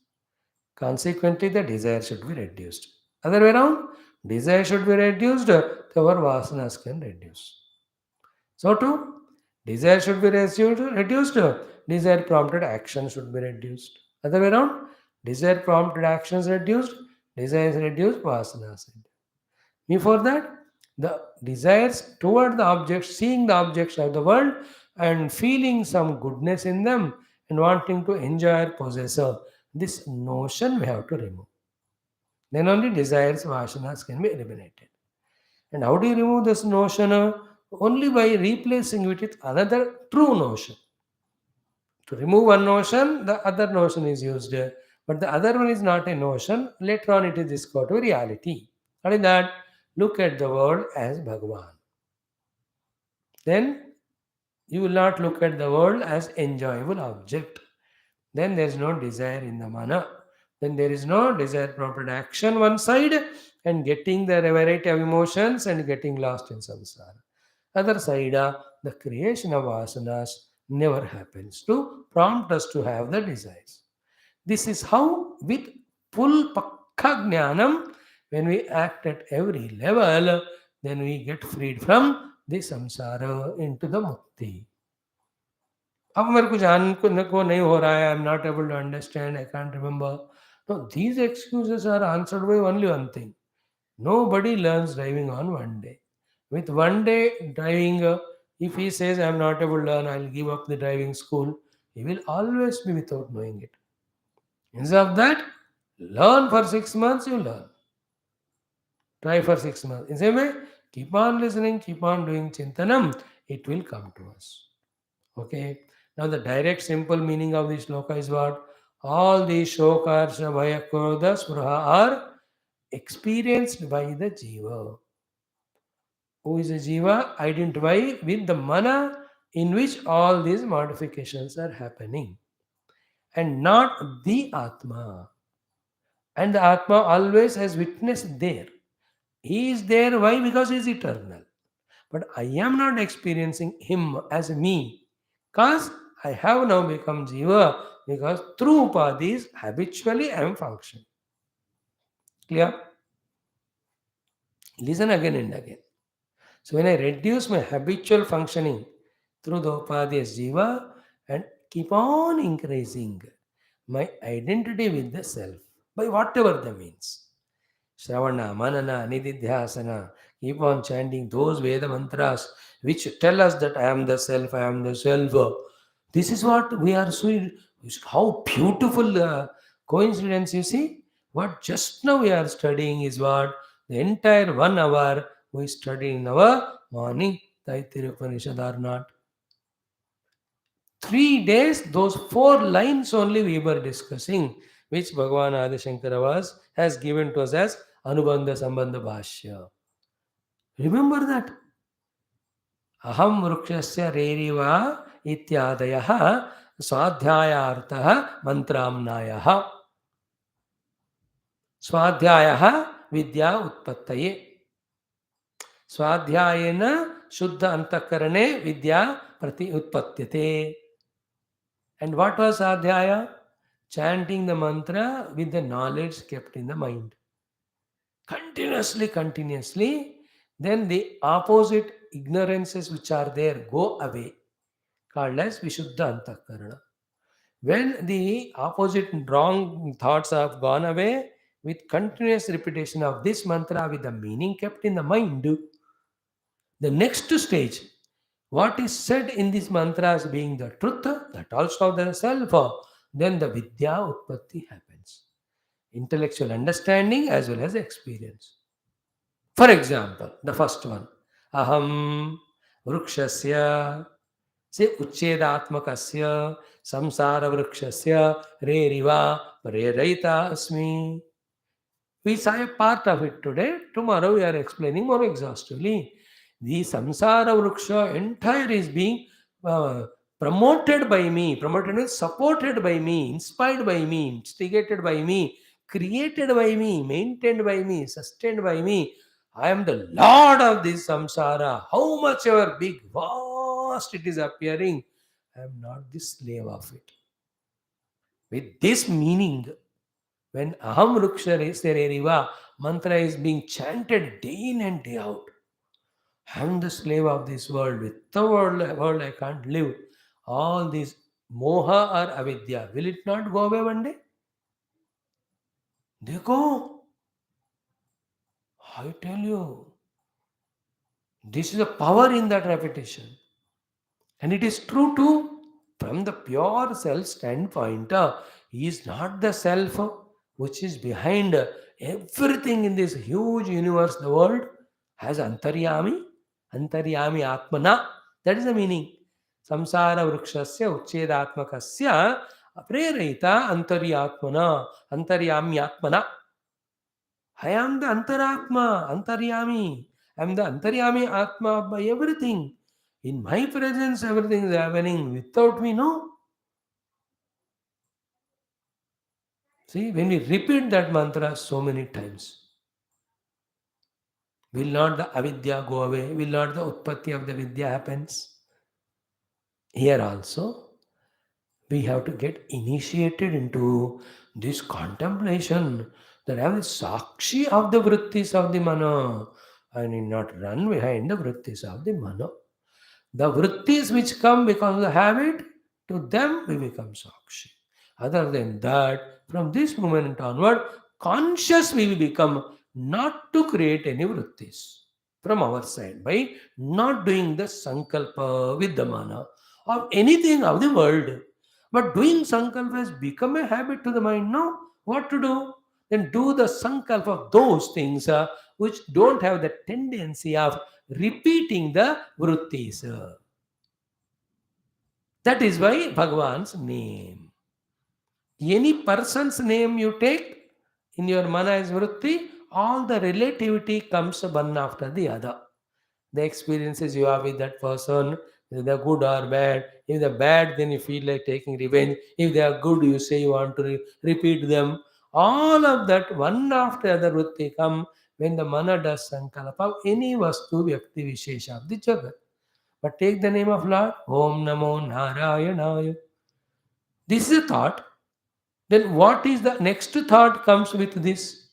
Consequently, the desire should be reduced. Other way around, desire should be reduced, our vasanas can reduce. So too, desire should be reduced, desire prompted action should be reduced. Other way around, desire prompted actions reduced, desires reduced, vasanas reduced. Before that, the desires toward the objects, seeing the objects of the world and feeling some goodness in them and wanting to enjoy or possess, this notion we have to remove. Then only desires, vasanas can be eliminated. And how do you remove this notion? Only by replacing it with another true notion. To remove one notion, the other notion is used. But the other one is not a notion. Later on, it is discovered to reality. What is that? Look at the world as Bhagavan. Then you will not look at the world as enjoyable object. Then there is no desire in the mana. Then there is no desire prompted action one side and getting the variety of emotions and getting lost in samsara. Other side, the creation of vasanas never happens to prompt us to have the desires. This is how with full pakka jnanam, when we act at every level, then we get freed from the samsara into the mukti. अब मेरे को जान को नहीं हो रहा है, I am not able to understand, I can't remember. No, these excuses are answered by only one thing. Nobody learns driving on one day. With one day driving, if he says, I am not able to learn, I'll give up the driving school, he will always be without knowing it. Instead of that, learn for 6 months, you learn. Try for 6 months. In the same way, keep on listening, keep on doing chintanam, it will come to us. Okay. Now the direct simple meaning of this shloka is what? All these shoka, bhaya, krodha, spruha are experienced by the jiva. Who is a jiva? Identify with the mana in which all these modifications are happening. And not the Atma. And the Atma always has witness there. He is there. Why? Because he is eternal. But I am not experiencing him as me. Because I have now become Jiva, Because through upadhis, habitually I am functioning. Clear? Listen again and again. So when I reduce my habitual functioning through the upadhyas jiva and keep on increasing my identity with the self by whatever that means. Shravana, Manana, Nididhyasana, keep on chanting those Veda mantras which tell us that I am the self, I am the self. This is what we are seeing. How beautiful coincidence, you see. What just now we are studying is what the entire 1 hour we study in our morning Taittiriya Upanishad or not. 3 days, those 4 lines only we were discussing, which Bhagavan Adi Shankara has given to us as Anubandha Sambandha Bhashya. Remember that. Aham vrukshasya reriva ityadayah swadhyayartah mantramnayah. Swadhyayah vidya utpattaye. Swadhyayena shuddha antakarane vidya prati utpattyate. And what was Adhyaya? Chanting the mantra with the knowledge kept in the mind. Continuously, then the opposite ignorances which are there go away, called as Vishuddha Antakarana. When the opposite wrong thoughts have gone away, with continuous repetition of this mantra with the meaning kept in the mind, the next stage, what is said in this mantra as being the truth, that also the self, then the vidya utpatti happens. Intellectual understanding as well as experience. For example, the first one, aham vrukshasya, say uchchedatmakasya samsara vrukshasya reriva prerayita asmi. We saw a part of it today. Tomorrow we are explaining more exhaustively. The samsara vruksha entire is being uh, promoted by me. Promoted means supported by me, inspired by me, instigated by me, created by me, maintained by me, sustained by me. I am the Lord of this samsara. How much ever big, vast it is appearing, I am not the slave of it. With this meaning, when Aham Ruksha mantra is being chanted day in and day out, I am the slave of this world. With the world I can't live. All these moha or avidya, will it not go away one day? They go. I tell you, this is a power in that repetition. And it is true too. From the pure self standpoint, he is not the self which is behind everything in this huge universe, the world, has Antaryami, Antaryami Atmana. That is the meaning. Samsara vrukshasya uchchedatmakasya prerayita Antaryatmana, Antaryami Atmana. I am the Antaratma, Antaryami. I am the Antaryami Atma by everything. In my presence, everything is happening. Without me, no. See, when we repeat that mantra so many times, will not the avidya go away? Will not the utpatti of the vidya happens? Here also, we have to get initiated into this contemplation that I am the sakshi of the vrittis of the mana. I need not run behind the vrittis of the mana. The vrittis which come because of the habit, to them we become sakshi. Other than that, from this moment onward, conscious we will become not to create any vrittis from our side by not doing the sankalpa with the mana of anything of the world. But doing sankalpa has become a habit to the mind. No, what to do? Then do the sankalpa of those things which don't have the tendency of repeating the vrittis. That is why Bhagavan's name. Any person's name you take in your mana is vritti, all the relativity comes one after the other. The experiences you have with that person, if they're good or bad. If they're bad, then you feel like taking revenge. If they are good, you say you want to repeat them. All of that, one after the other, vritti come when the mana does sankalpa of any vastu vyakti vishesha of the jagat. But take the name of Lord, Om Namo Narayanaya. This is a thought. Then what is the next thought comes with this?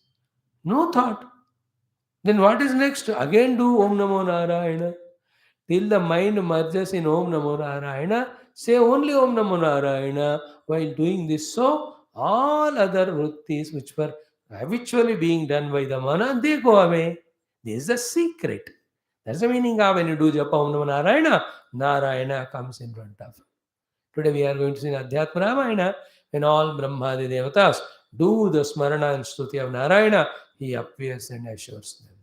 No thought. Then what is next? Again do Om Namo Narayana. Till the mind merges in Om Namo Narayana, say only Om Namo Narayana while doing this. So, all other vrittis which were habitually being done by the mana, they go away. This is the secret. That's the meaning of when you do Japa Om Namo Narayana, Narayana comes in front of. Today we are going to see Adhyatma Ramayana when all Brahmadi Devatas do the Smarana and Stuti of Narayana, he appears and assures them.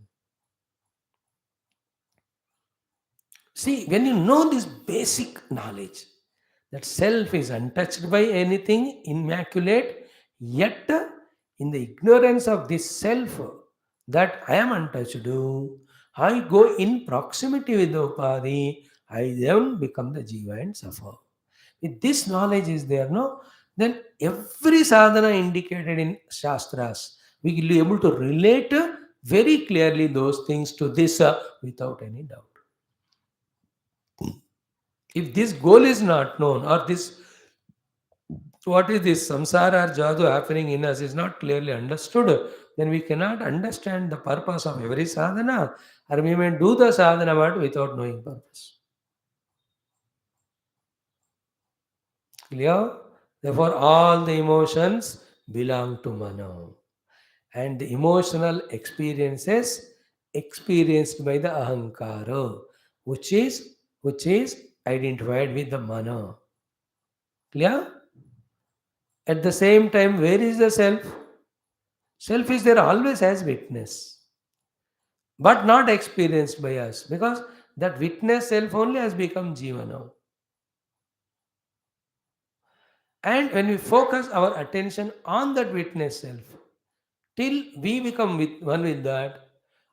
See, when you know this basic knowledge, that self is untouched by anything, immaculate, yet in the ignorance of this self, that I am untouched, I go in proximity with the Upadi, I then become the Jiva and suffer. If this knowledge is there, no, then every sadhana indicated in Shastras, we will be able to relate very clearly those things to this without any doubt. If this goal is not known, or this, what is this samsara or jadu happening in us is not clearly understood, then we cannot understand the purpose of every sadhana, or we may do the sadhana but without knowing purpose. Clear? Therefore, all the emotions belong to Mana. And the emotional experiences experienced by the ahankara, which is identified with the Mana. Clear? At the same time, where is the self? Self is there always as witness, but not experienced by us, because that witness self only has become Jiva now. And when we focus our attention on that witness self, till we become one with that,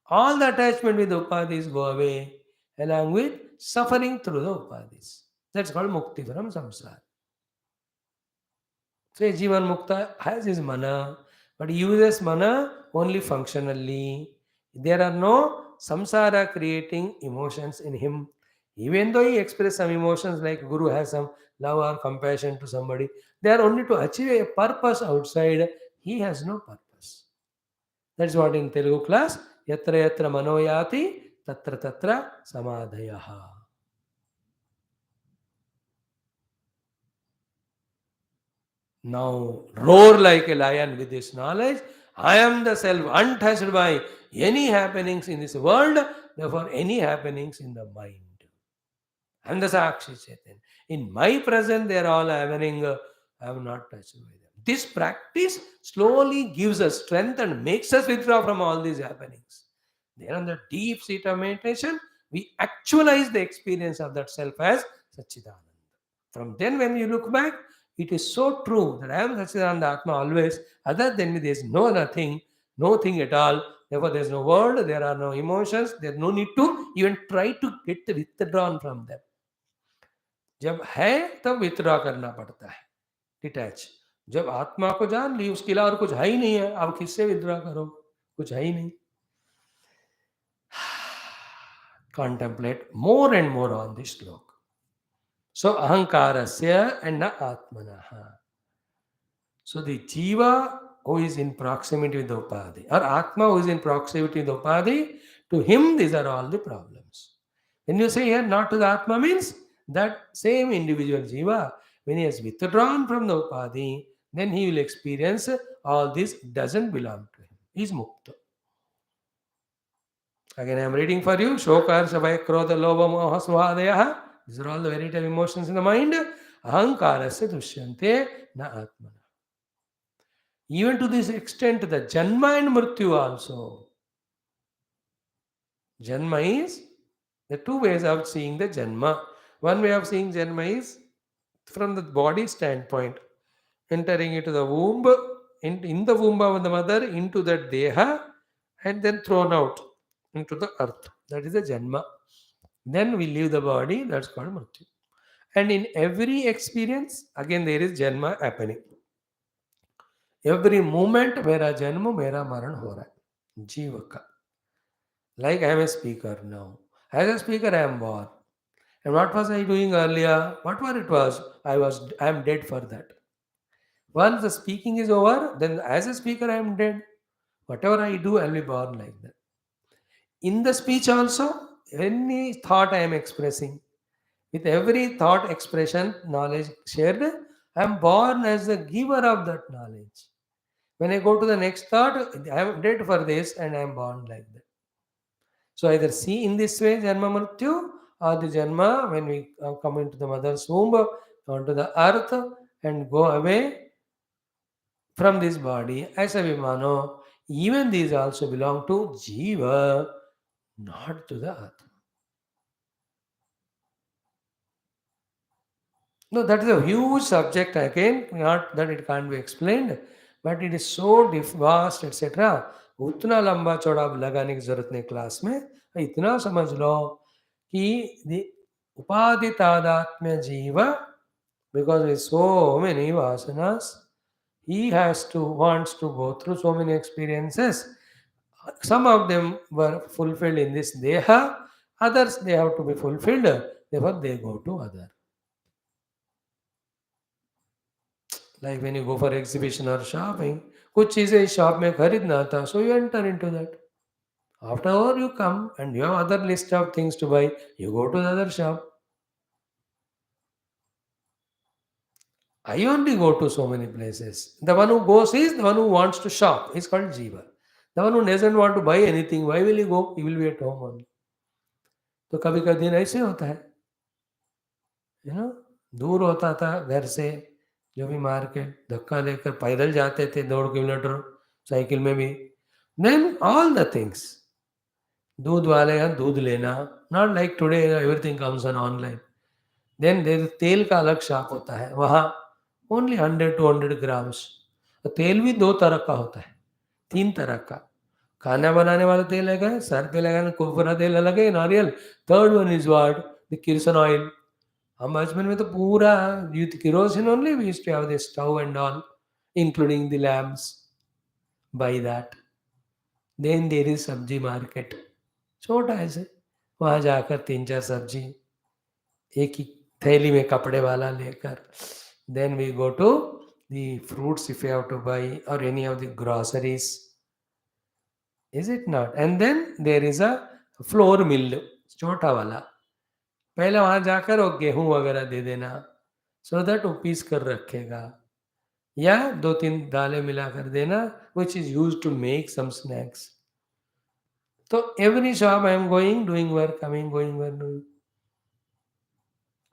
all the attachment with the upadhis go away, along with suffering through the upadhis. That's called mukti from samsara. So a Jivan Mukta has his mana, but he uses mana only functionally. There are no samsara creating emotions in him. Even though he expresses some emotions like Guru has some love or compassion to somebody, they are only to achieve a purpose outside. He has no purpose. That's what in Telugu class, yatra yatra manoyati tatra tatra samadhayaha. Now roar like a lion with this knowledge. I am the self, untouched by any happenings in this world, therefore any happenings in the mind. I am the Sakshi Chaitanya. In my presence, they are all happening. I am not touched by them. This practice slowly gives us strength and makes us withdraw from all these happenings. Then on the deep seat of meditation, we actualize the experience of that self as Satchidananda. From then, when you look back, it is so true that I am Satchidananda Atma always. Other than me, there is no thing at all. Therefore, there is no world, there are no emotions, there is no need to even try to get withdrawn from them. जब है तब withdraw करना पड़ता है, detach. जब आत्मा को जान ली, उसके अलावा और कुछ है ही नहीं है, अब किससे विथड्रॉ करो? कुछ है ही नहीं. Contemplate more and more on this slok. So ahankarasya and na atmanaha. So the jiva who is in proximity with the upadhi, or atma who is in proximity with the upadhi, to him these are all the problems. When you say here not to the atma, means that same individual jiva, when he has withdrawn from the upadhi, then he will experience all this doesn't belong to him. He is mukta. Again, I am reading for you. Shokar, Savaya, Krodha, Lobha, Moha, Svadaya. These are all the very type emotions in the mind. Ahankarasya dushyante na atmana. Even to this extent, the Janma and Mrityu also. Janma is the two ways of seeing the Janma. One way of seeing Janma is from the body standpoint, entering into the womb, in the womb of the mother, into the Deha, and then thrown out into the earth. That is the Janma. Then we leave the body, that's called Mrityu. And in every experience, again there is Janma happening. Every moment मेरा जन्म मेरा मरण हो रहा है जीव का. Like I am a speaker now. As a speaker I am born. And what was I doing earlier? Whatever it was, I am dead for that. Once the speaking is over, then as a speaker I am dead. Whatever I do, I will be born like that. In the speech also, any thought I am expressing, with every thought expression, knowledge shared, I am born as the giver of that knowledge. When I go to the next thought, I am dead for this and I am born like that. So either see in this way Janma Mrityu, or the Janma when we come into the mother's womb, onto the earth and go away from this body as a Vimano, even these also belong to Jiva, not to the Atma. No, that is a huge subject again, not that it can't be explained, but it is so vast, etc. उतना लंबा चौड़ा अब लगाने की जरूरत नहीं class में. इतना समझ लो कि the उपाधि तादात्म्य जीव, because with so many vasanas, he has to wants to go through so many experiences. Some of them were fulfilled in this deha, others they have to be fulfilled, therefore they go to other. Like when you go for exhibition or shopping, कुछ चीजें इस shop में खरीदना था, so you enter into that. After you come and you have other list of things to buy, you go to the other shop. I only go to so many places. The one who goes is the one who wants to shop. It's called Jiva. The one who doesn't want to buy anything, why will he go? He will be at home only. तो कभी कभी दिन ऐसे होता है, you know, दूर होता था घर से, जो भी मार्केट धक्का देकर पैदल जाते थे 2 किलोमीटर, साइकिल में भी. देन ऑल द थिंग्स, दूध वाले यहाँ दूध लेना, not like today everything comes on online. Then there तेल का अलग शॉप होता है, वहाँ ओनली 100-200 ग्राम्स. तेल भी 2 तरह का होता है, 3 तरह का. खाना बनाने वाला तेल अलग है, सर पे लगाने कोकोनट तेल अलग है, नारियल. Third one is what, the kerosene oil. हम बचपन में तो पूरा youth kerosene only we used to have the stove and all, including the lamps. By that. Then there is sabzi market, छोटा ऐसे, वहाँ जाकर 3-4 सब्जी एक ही थैली में कपड़े वाला लेकर. Then we go to the fruits if you have to buy और any of the groceries. Is it not? And then there is a flour mill, छोटा वाला. पहले वहां जाकर वो गेहूं वगैरह दे देना, सो दैट वो पीस कर रखेगा, या 2-3 दालें मिला कर देना, which is use to make some snacks. तो every shop I am going, doing work, coming, going work, doing.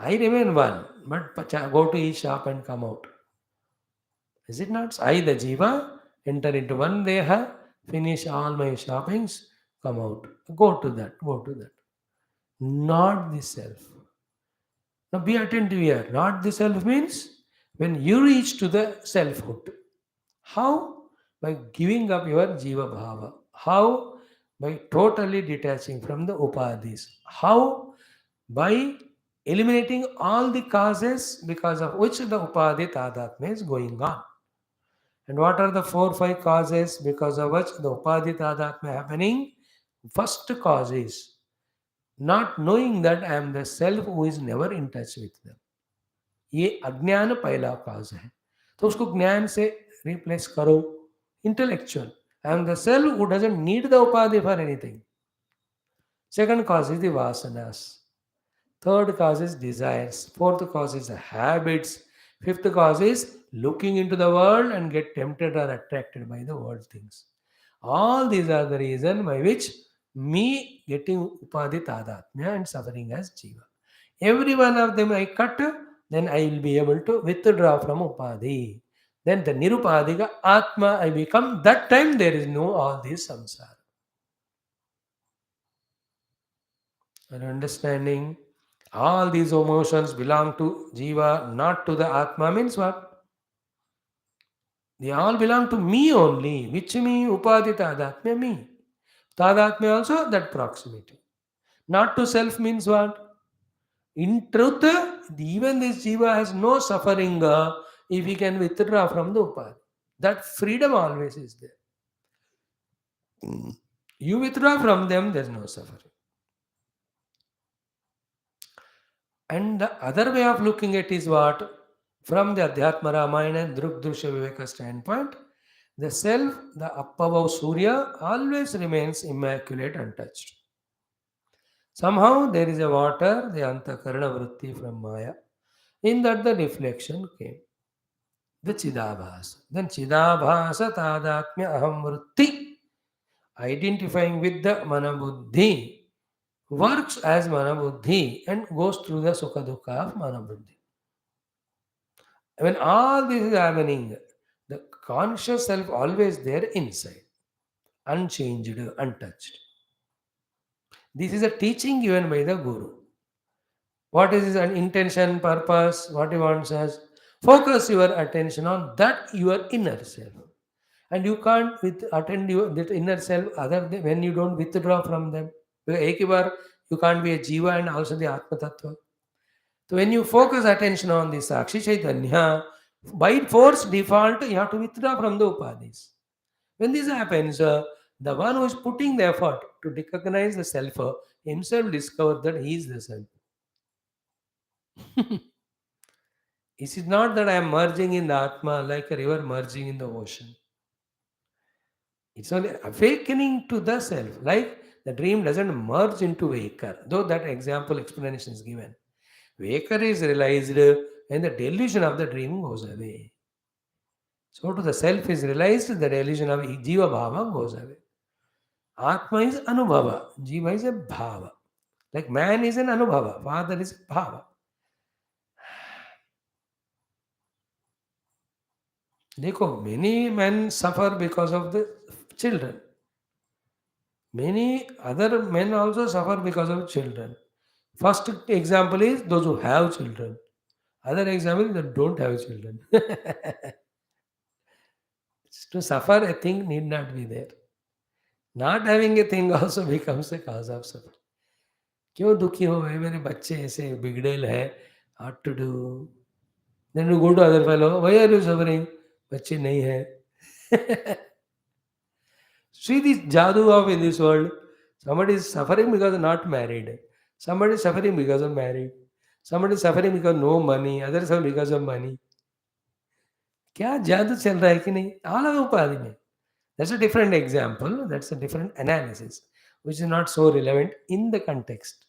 I remain one, but go to each shop and come out. Is it not? I, the Jiva, enter into one Deha, finish all my shoppings, come out. Go to that, go to that. Not the self. Now be attentive here. Not the self means when you reach to the selfhood. How? By giving up your Jiva Bhava. How? By totally detaching from the Upadhis. How? By eliminating all the causes because of which the Upadhi Tadatma is going on. And what are the 4-5 causes because of which the Upadhi Tadatma happening? First cause is not knowing that I am the self who is never in touch with them. ये अज्ञान पहला cause है, तो उसको ज्ञान से replace करो. Intellectual, I am the self who doesn't need the Upadhi for anything. Second cause is the vasanas. Third cause is desires. Fourth cause is habits. Fifth cause is looking into the world and get tempted or attracted by the world things. All these are the reason by which me getting upadhi tadatmya and suffering as jiva. Every one of them I cut, then I will be able to withdraw from upadhi. Then the nirupadhika atma I become. That time there is no all this samsara. And understanding all these emotions belong to Jiva, not to the Atma means what? They all belong to me only. Which me? Upadhi Tadatmya me. Tadatmya also that proximity. Not to self means what? In truth, even this Jiva has no suffering if he can withdraw from the Upadhi. That freedom always is there. You withdraw from them, there is no suffering. And the other way of looking at is what? From the Adhyatma Ramayana and Druk Drusha Viveka standpoint, the self, the Appava Surya, always remains immaculate, untouched. Somehow there is a water, the Antakarana Vritti from Maya. In that the reflection came. The Chidabhasa. Then Chidabhasa Tadatmya Aham Vritti, identifying with the Manabuddhi, works as Manabuddhi and goes through the Sukha Dukkha of Manabuddhi. When all this is happening, the conscious self always there inside, unchanged, untouched. This is a teaching given by the Guru. What is his intention, purpose, what he wants us? Focus your attention on that your inner self. And you can't attend your that inner self other than when you don't withdraw from them. Because एक ही बार you can't be a jiva and also the Atma Tattva. So when you focus attention on the Sakshi Chaitanya, by force default you have to withdraw from the upadhis. When this happens, the one who is putting the effort to recognize the self himself discover that he is the self. It is not that I am merging in the Atma like a river merging in the ocean. It's only awakening to the self. Like the dream doesn't merge into waker, though that example explanation is given. Waker is realized and the delusion of the dream goes away. So to the self is realized, the delusion of Jiva Bhava goes away. Atma is Anubhava, Jiva is a Bhava. Like man is an Anubhava, father is Bhava. Dekho, many men suffer because of the children. Many other men also suffer because of children. First example is those who have children. Other example is that don't have children. To suffer, a thing need not be there. Not having a thing also becomes a cause of suffering. क्यों दुखी हो गए मेरे बच्चे ऐसे बिगड़ेल है, what to do? Then you go to other fellow, why are you suffering? बच्चे नहीं है. See this jadoo of in this world. Somebody is suffering because not married. Somebody is suffering because of married. Somebody is suffering because no money. Others are because of money. क्या जादू चल रहा है कि नहीं? All of उपाधि में. That's a different example. That's a different analysis, which is not so relevant in the context.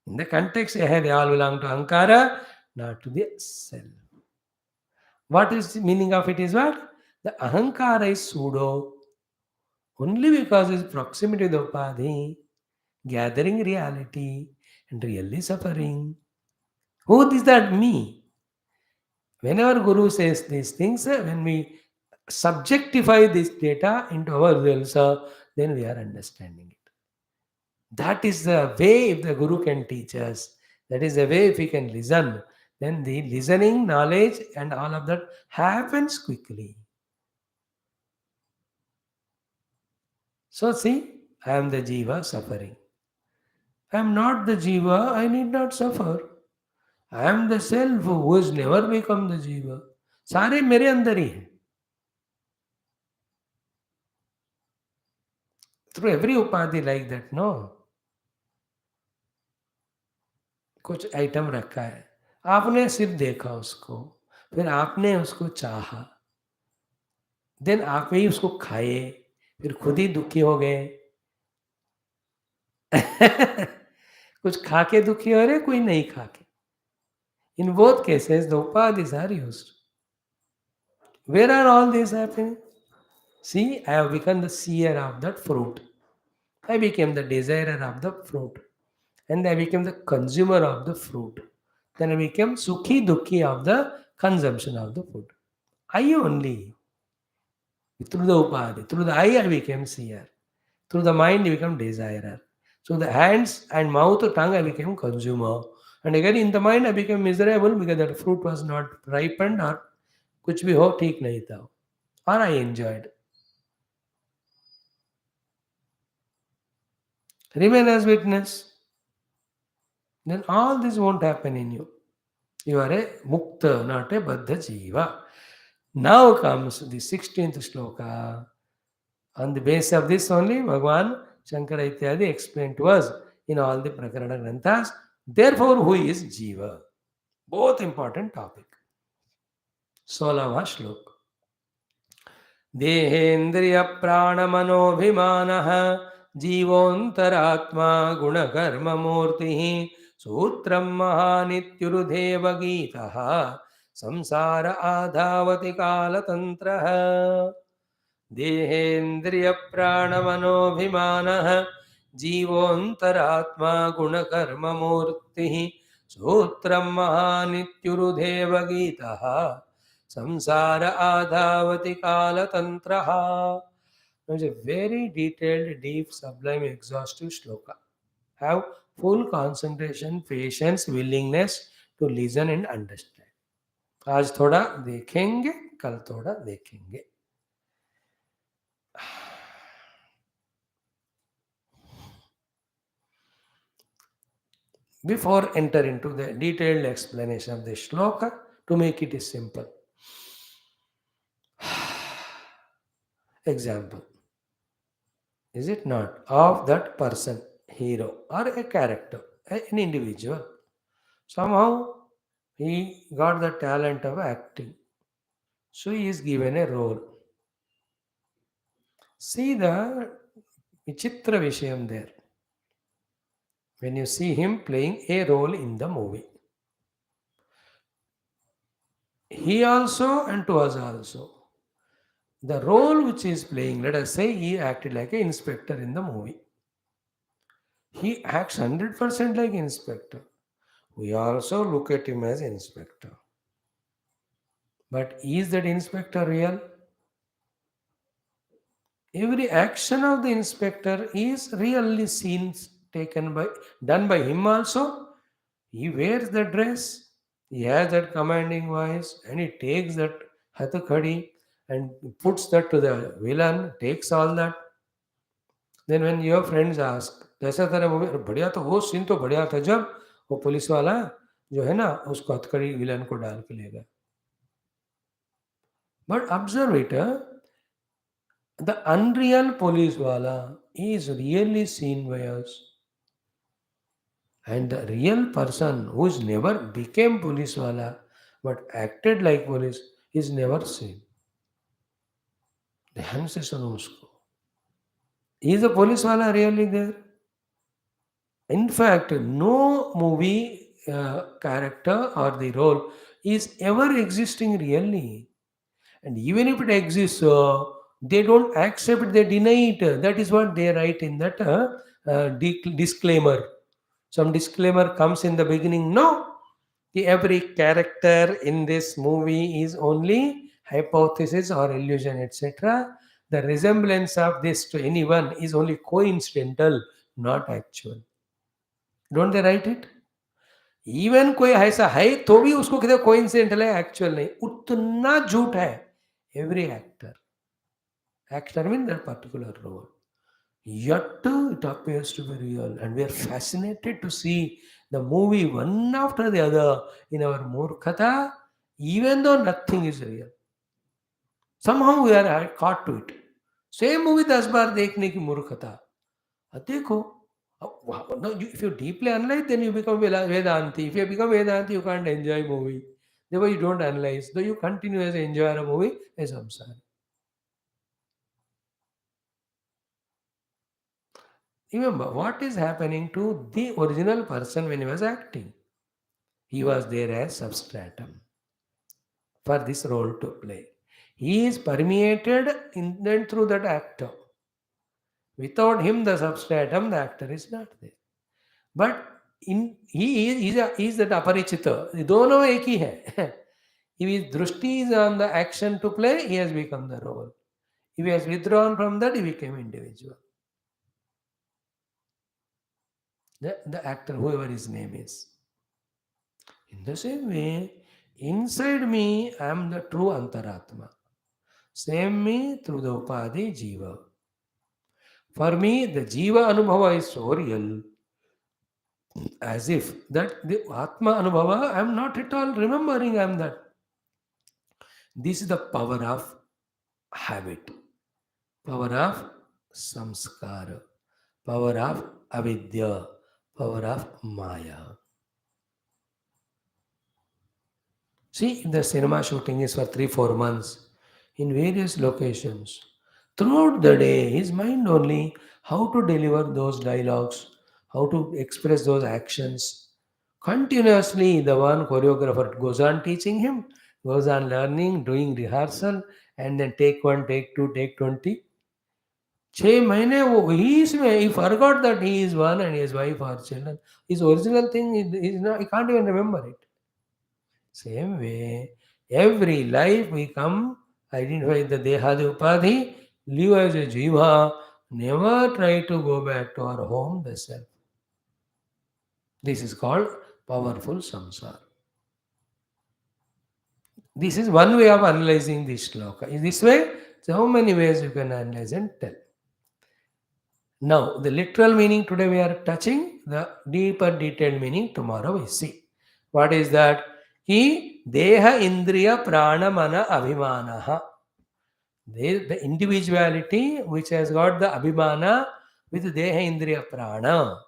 In the context, they all belong to Ankara, not to the self. What is the meaning of it is what? The Ahankara is pseudo only because its proximity to the Upadhi, gathering reality, and really suffering. Who is that me? Whenever Guru says these things, when we subjectify this data into ourselves, then we are understanding it. That is the way if the Guru can teach us. That is the way if we can listen. Then the listening, knowledge, and all of that happens quickly. So see, I am the Jiva suffering. I am not the Jiva, I need not suffer. I am the self who has never become the Jiva. सारे मेरे अंदर ही हैं. Through every upadhi like that, no? कुछ item रखा है, आपने सिर्फ देखा उसको, फिर आपने उसको चाहा, देन आप ही उसको खाए, फिर खुद ही दुखी हो गए. कुछ खा के दुखी हो रहे, कोई नहीं खा के. In both cases, the upadhis are used. Where are all these happening? See, I have become the seer of that fruit. I became the desirer of the fruit. And I became the consumer of the fruit. Then I became sukhi dukhi of the consumption of the food. I only. Through the upadhi, through the eye I became seer. Through the mind I became desirer. So the hands and mouth, tongue I became consumer. And again in the mind I became miserable because that fruit was not ripened or कुछ भी हो ठीक नहीं था. Or I enjoyed. Remain as witness. Then all this won't happen in you. You are a mukta, not a baddha jiva. Now comes the 16th sloka. On the basis of this only, Bhagavan Shankara Ityadi explained to us in all the Prakarana Granthas. Therefore, who is jiva? Both important topic. 16वां श्लोक. देहेन्द्रिय प्राणमनोभिमानः जीवोऽन्तरात्मा गुणकर्ममूर्तिः सूत्रं महानित्युरुधेव गीतः संसार आधावति कालतन्त्रः. देहेन्द्रिय प्राणमनोभिमानः जीवोऽन्तरात्मा गुणकर्ममूर्तिः सूत्रं महानित्युरुधेव गीतः संसार आधावति कालतन्त्रः. It's a very detailed, deep, sublime, exhaustive shloka. Have full concentration, patience, willingness to listen and understand. आज थोड़ा देखेंगे, कल थोड़ा देखेंगे. Before enter into the detailed explanation of the shloka, to make it simple. Example. Is it not? Of that person, hero or a character, an individual. Somehow he got the talent of acting. So he is given a role. See the Vichitra Vishayam there. When you see him playing a role in the movie. He also and to us also. The role which he is playing, let us say he acted like an inspector in the movie. He acts 100% like inspector. We also look at him as inspector. But is that inspector real? Every action of the inspector is really seen, done by him also. He wears the dress, he has that commanding voice, and he takes that hathakadi and puts that to the villain, takes all that. Then when your friends ask, कैसा तेरा movie? बढ़िया, तो वो scene तो बढ़िया था जब वो पुलिस वाला जो है ना उसको हथकड़ी विलन को डाल के ले गया. But observe it, the unreal police wala is really seen by us. And the real person who is never became police wala but acted like police is never seen. ध्यान से सुनो उसको. Is the police wala really there? In fact, no movie character or the role is ever existing really. And even if it exists, they don't accept, they deny it. That is what they write in that disclaimer. Some disclaimer comes in the beginning. No, every character in this movie is only hypothesis or illusion, etc. The resemblance of this to anyone is only coincidental, not actual. Don't they write it? Even कोई ऐसा है तो भी उसको कहते coincidental है, actual नहीं. उतना झूठ है every actor in that particular role. Yet it appears to be real, and we are fascinated to see the movie one after the other in our murkhata, even though nothing is real. Somehow we are caught to it. Same movie 10 बार देखने की मूर्खता. देखो, no, if you deeply analyze, then you become Vedanti. If you become Vedanti, you can't enjoy movie. Therefore, you don't analyze. Though you continue as enjoyer a movie as samsara. Remember, what is happening to the original person when he was acting? He was there as substratum for this role to play. He is permeated in and through that actor. Without him, the substratum, the actor is not there. But he is that aparichita. दोनों एक ही है. If his drushti is on the action to play, he has become the role. If he has withdrawn from that, he became individual. The actor, whoever his name is. In the same way, inside me, I am the true Antaratma. Same me through the Upadhi Jiva. For me, the Jiva Anubhava is so real, as if that the Atma Anubhava, I am not at all remembering I am that. This is the power of habit, power of samskara, power of avidya, power of maya. See, the cinema shooting is for 3 4 months in various locations. Throughout the day, his mind only how to deliver those dialogues, how to express those actions. Continuously, the one choreographer goes on teaching him, goes on learning, doing rehearsal, and then take one, take two, take 20. 6 महीने वो he is he forgot that he is one and his wife or children. His original thing is not, he can't even remember it. Same way, every life we come, identify the Dehadi Upadhi, live as a Jiva, never try to go back to our home, the self. This is called powerful samsara. This is one way of analyzing this shloka. In this way, so many ways you can analyze and tell. Now, the literal meaning today we are touching, the deeper detailed meaning tomorrow we see. What is that? He Deha Indriya Prana Mana Abhimanaha. The individuality which has got the Abhimana with Deha Indriya Prana.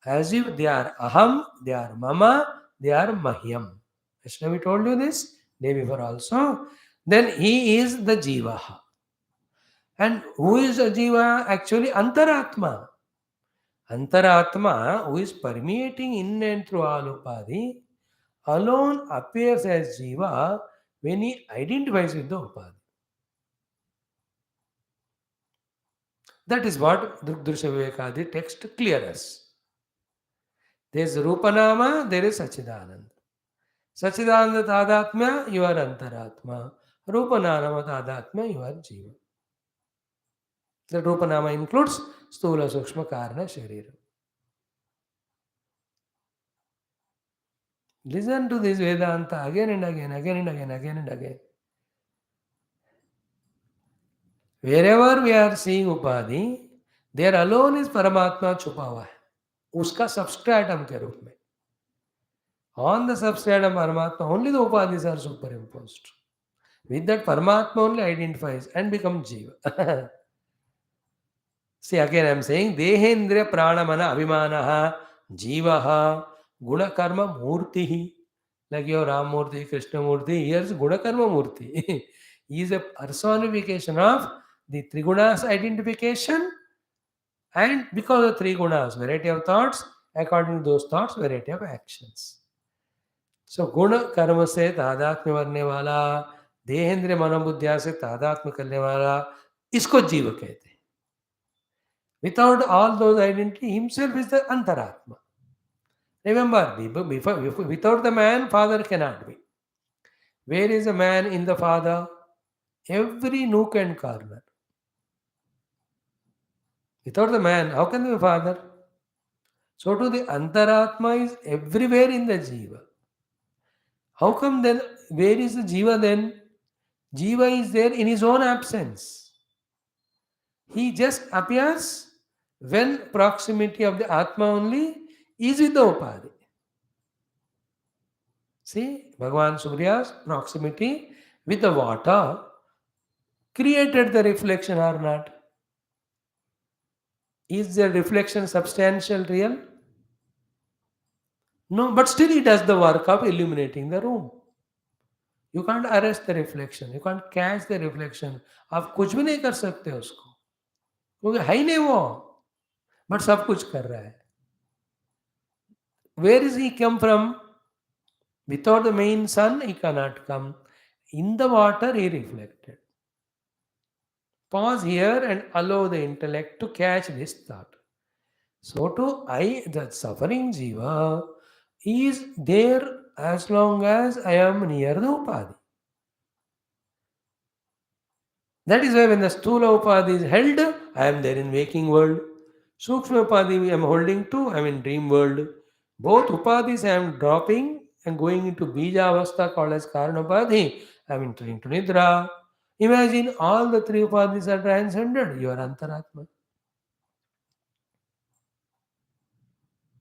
As if they are Aham, they are Mama, they are Mahyam. Krishna, we told you this day before also. Then he is the Jivaha. And who is a Jiva? Actually, Antaratma. Antaratma, who is permeating in and through all Upadhi, alone appears as Jiva when he identifies with the Upadhi. That is what Drusha Vivekadi text clears. There is Rupanama, there is Sachidananda. Sachidananda Tadatmya, you are Antaratma. Rupanama Tadatmya, you are Jiva. The Rupanama includes Stula Sukshma Karna Sharira. Listen to this Vedanta again and again, again and again, again and again. Wherever we are seeing Upadhi, there alone is Paramatma छुपा हुआ है उसका substratum के रूप में. On the substratum Paramatma, only the Upadhis are superimposed. With that, Paramatma only identifies and becomes Jiva. See, again I am saying, Dehendriya Pranamana Abhimanaha Jivaha Guna Karma Murtihi. Like your Ram Murti, Krishna Murti, here's Guna Karma Murti. He is a personification of the Trigunas identification, and because of three gunas, variety of thoughts, according to those thoughts, variety of actions. So, guna karma se तादात्म्य बनने वाला, देहेंद्रिय मनोबुद्धिया से तादात्म्य करने वाला, इसको जीव कहते हैं. Without all those identity, himself is the antaratma. Remember, without the man, father cannot be. Where is the man in the father? Every nook and corner. Without the man, how can be a father? So to the Antaratma is everywhere in the Jiva. How come then, where is the Jiva then? Jiva is there in his own absence. He just appears when proximity of the Atma only is with the Upadhi. See, Bhagavan Surya's proximity with the water created the reflection or not? Is the reflection substantial, real? No, but still he does the work of illuminating the room. You can't arrest the reflection. You can't catch the reflection. आप कुछ भी नहीं कर सकते उसको क्योंकि है ही नहीं वो बट सब कुछ कर रहा है. Where is he come from? Without the main sun, he cannot come. In the water, he reflected. Pause here and allow the intellect to catch this thought. So to the suffering jiva is there as long as I am near the Upadhi. That is why when the Stula Upadhi is held, I am there in waking world. Sukshma Upadhi I am holding to, I am in dream world. Both Upadhis I am dropping and going into Bija Avastha called as Karana Upadhi. I am entering to Nidra. Imagine all the three Upadhis are transcended. You are Antaratma.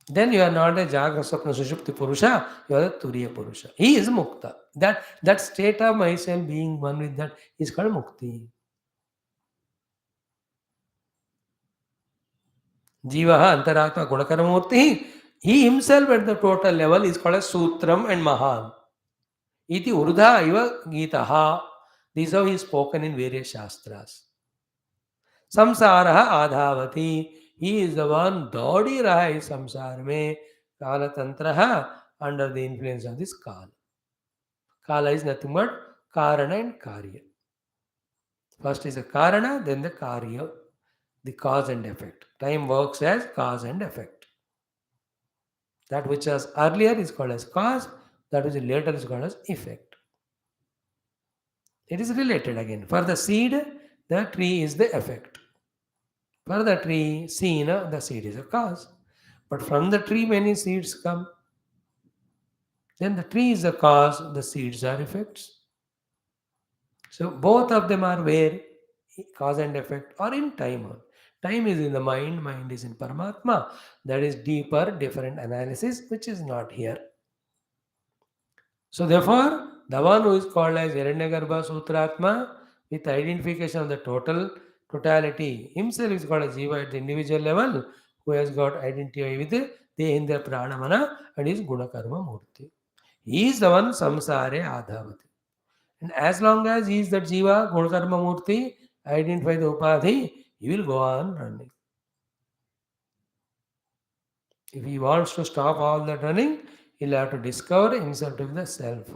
Then you are not a Jagra Sapna Sushupti Purusha, you are a Turiya Purusha. He is Mukta. That state of myself being one with that is called Mukti. Jivaha Antaratma Gunakaramurti. He himself at the total level is called as Sutram and Maha. Iti urdha iva gitaha. This is how he is spoken in various shastras. Samsaraha adhavati. He is the one dodi raha is samsar mein. Kala tantraha under the influence of this kala. Kala is nothing but karana and karya. First is the karana, then the karya, the cause and effect. Time works as cause and effect. That which was earlier is called as cause, that which is later is called as effect. It is related again. For the seed, the tree is the effect. For the tree, seen, the seed is a cause. But from the tree, many seeds come. Then the tree is the cause, the seeds are effects. So both of them are where cause and effect or in time. Time is in the mind is in Paramatma. That is deeper, different analysis, which is not here. So therefore, the one who is called as Hiranyagarbha Sutratma, with identification of the totality, himself is called as Jiva at the individual level, who has got identity with the Indra Pranamana and is Gunakarma Murti. He is the one Samsare Adhavati. And as long as he is that Jiva, Gunakarma Murti, identify the Upadhi, he will go on running. If he wants to stop all that running, he'll have to discover himself to be the self.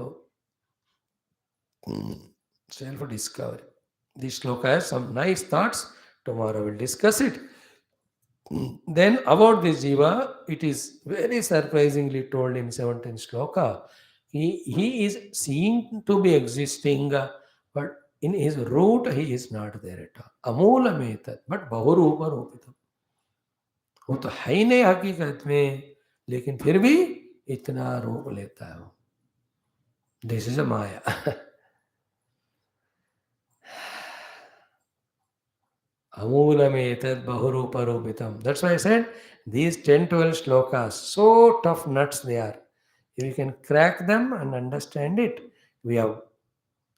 Self-discovery. This sloka has some nice thoughts. Tomorrow we'll discuss it. Then about this Jiva, it is very surprisingly told in 17th sloka. He is seen to be existing, but in his root he is not there at all. Amoola metat, but bahurupa रूपितम. वो तो है ही नहीं हकीकत में, लेकिन फिर भी इतना रूप लेता है वो. This is a Maya. Amulametad bahuruparupitam. That's why I said these 10-12 slokas, so tough nuts they are. If you can crack them and understand it, we have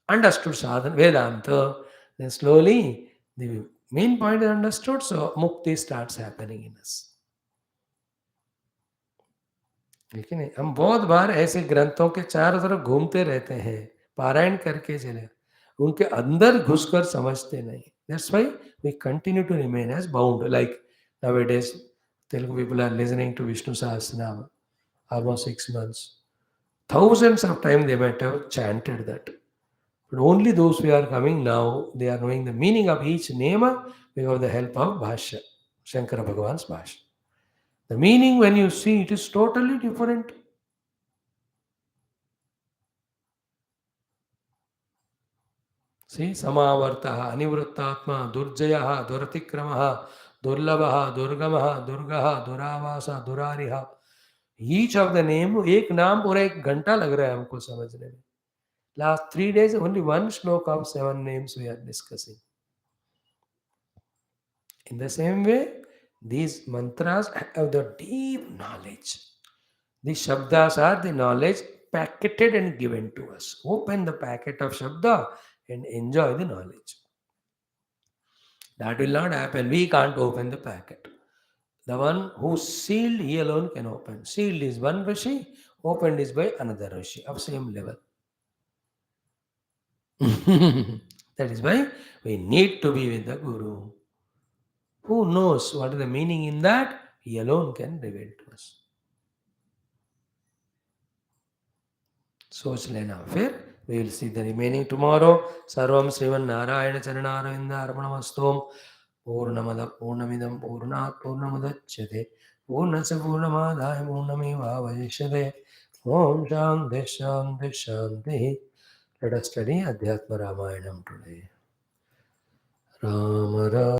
understood sadhana, Vedanta, then slowly the main point is understood, so mukti starts happening in us. लेकिन हम बहुत बार ऐसे ग्रंथों के चारों तरफ घूमते रहते हैं, पारायण करके चले, उनके अंदर घुसकर समझते नहीं. That's why we continue to remain as bound. Like nowadays, Telugu people are listening to Vishnu Sahasranama almost 6 months. Thousands of times they might have chanted that. But only those who are coming now, they are knowing the meaning of each name because of the help of Bhashya, Shankara Bhagavan's Bhashya. The meaning when you see it is totally different. See, Samavartaha, Anivrittatma, Durjayaha, Duratikramaha, Durlabha, Durgamaha, Durgaha, Duravasa, Durariha. Each of the name, एक नाम पूरा 1 घंटा लग रहा है हमको समझने में. Last 3 days, only one sloka of 7 names we are discussing. In the same way, these mantras have the deep knowledge. These shabdas are the knowledge packeted and given to us. Open the packet of shabda and enjoy the knowledge. That will not happen. We can't open the packet. The one who's sealed, he alone can open. Sealed is one Rishi, opened is by another Rishi of same level. That is why we need to be with the Guru. Who knows what is the meaning in that? He alone can reveal to us. सोच लेना. फिर we will see the remaining tomorrow. Sarvam Srivan Narayana Charanaravindha Arpanamastu. Purnamada Purnamidam Purnat Purnamadachyate. Purnasya Purnamadaya Purnameva Vaishyate. Om Shanti Shanti Shanti. Let us study Adhyatma Ramayanam today. Ram Ram.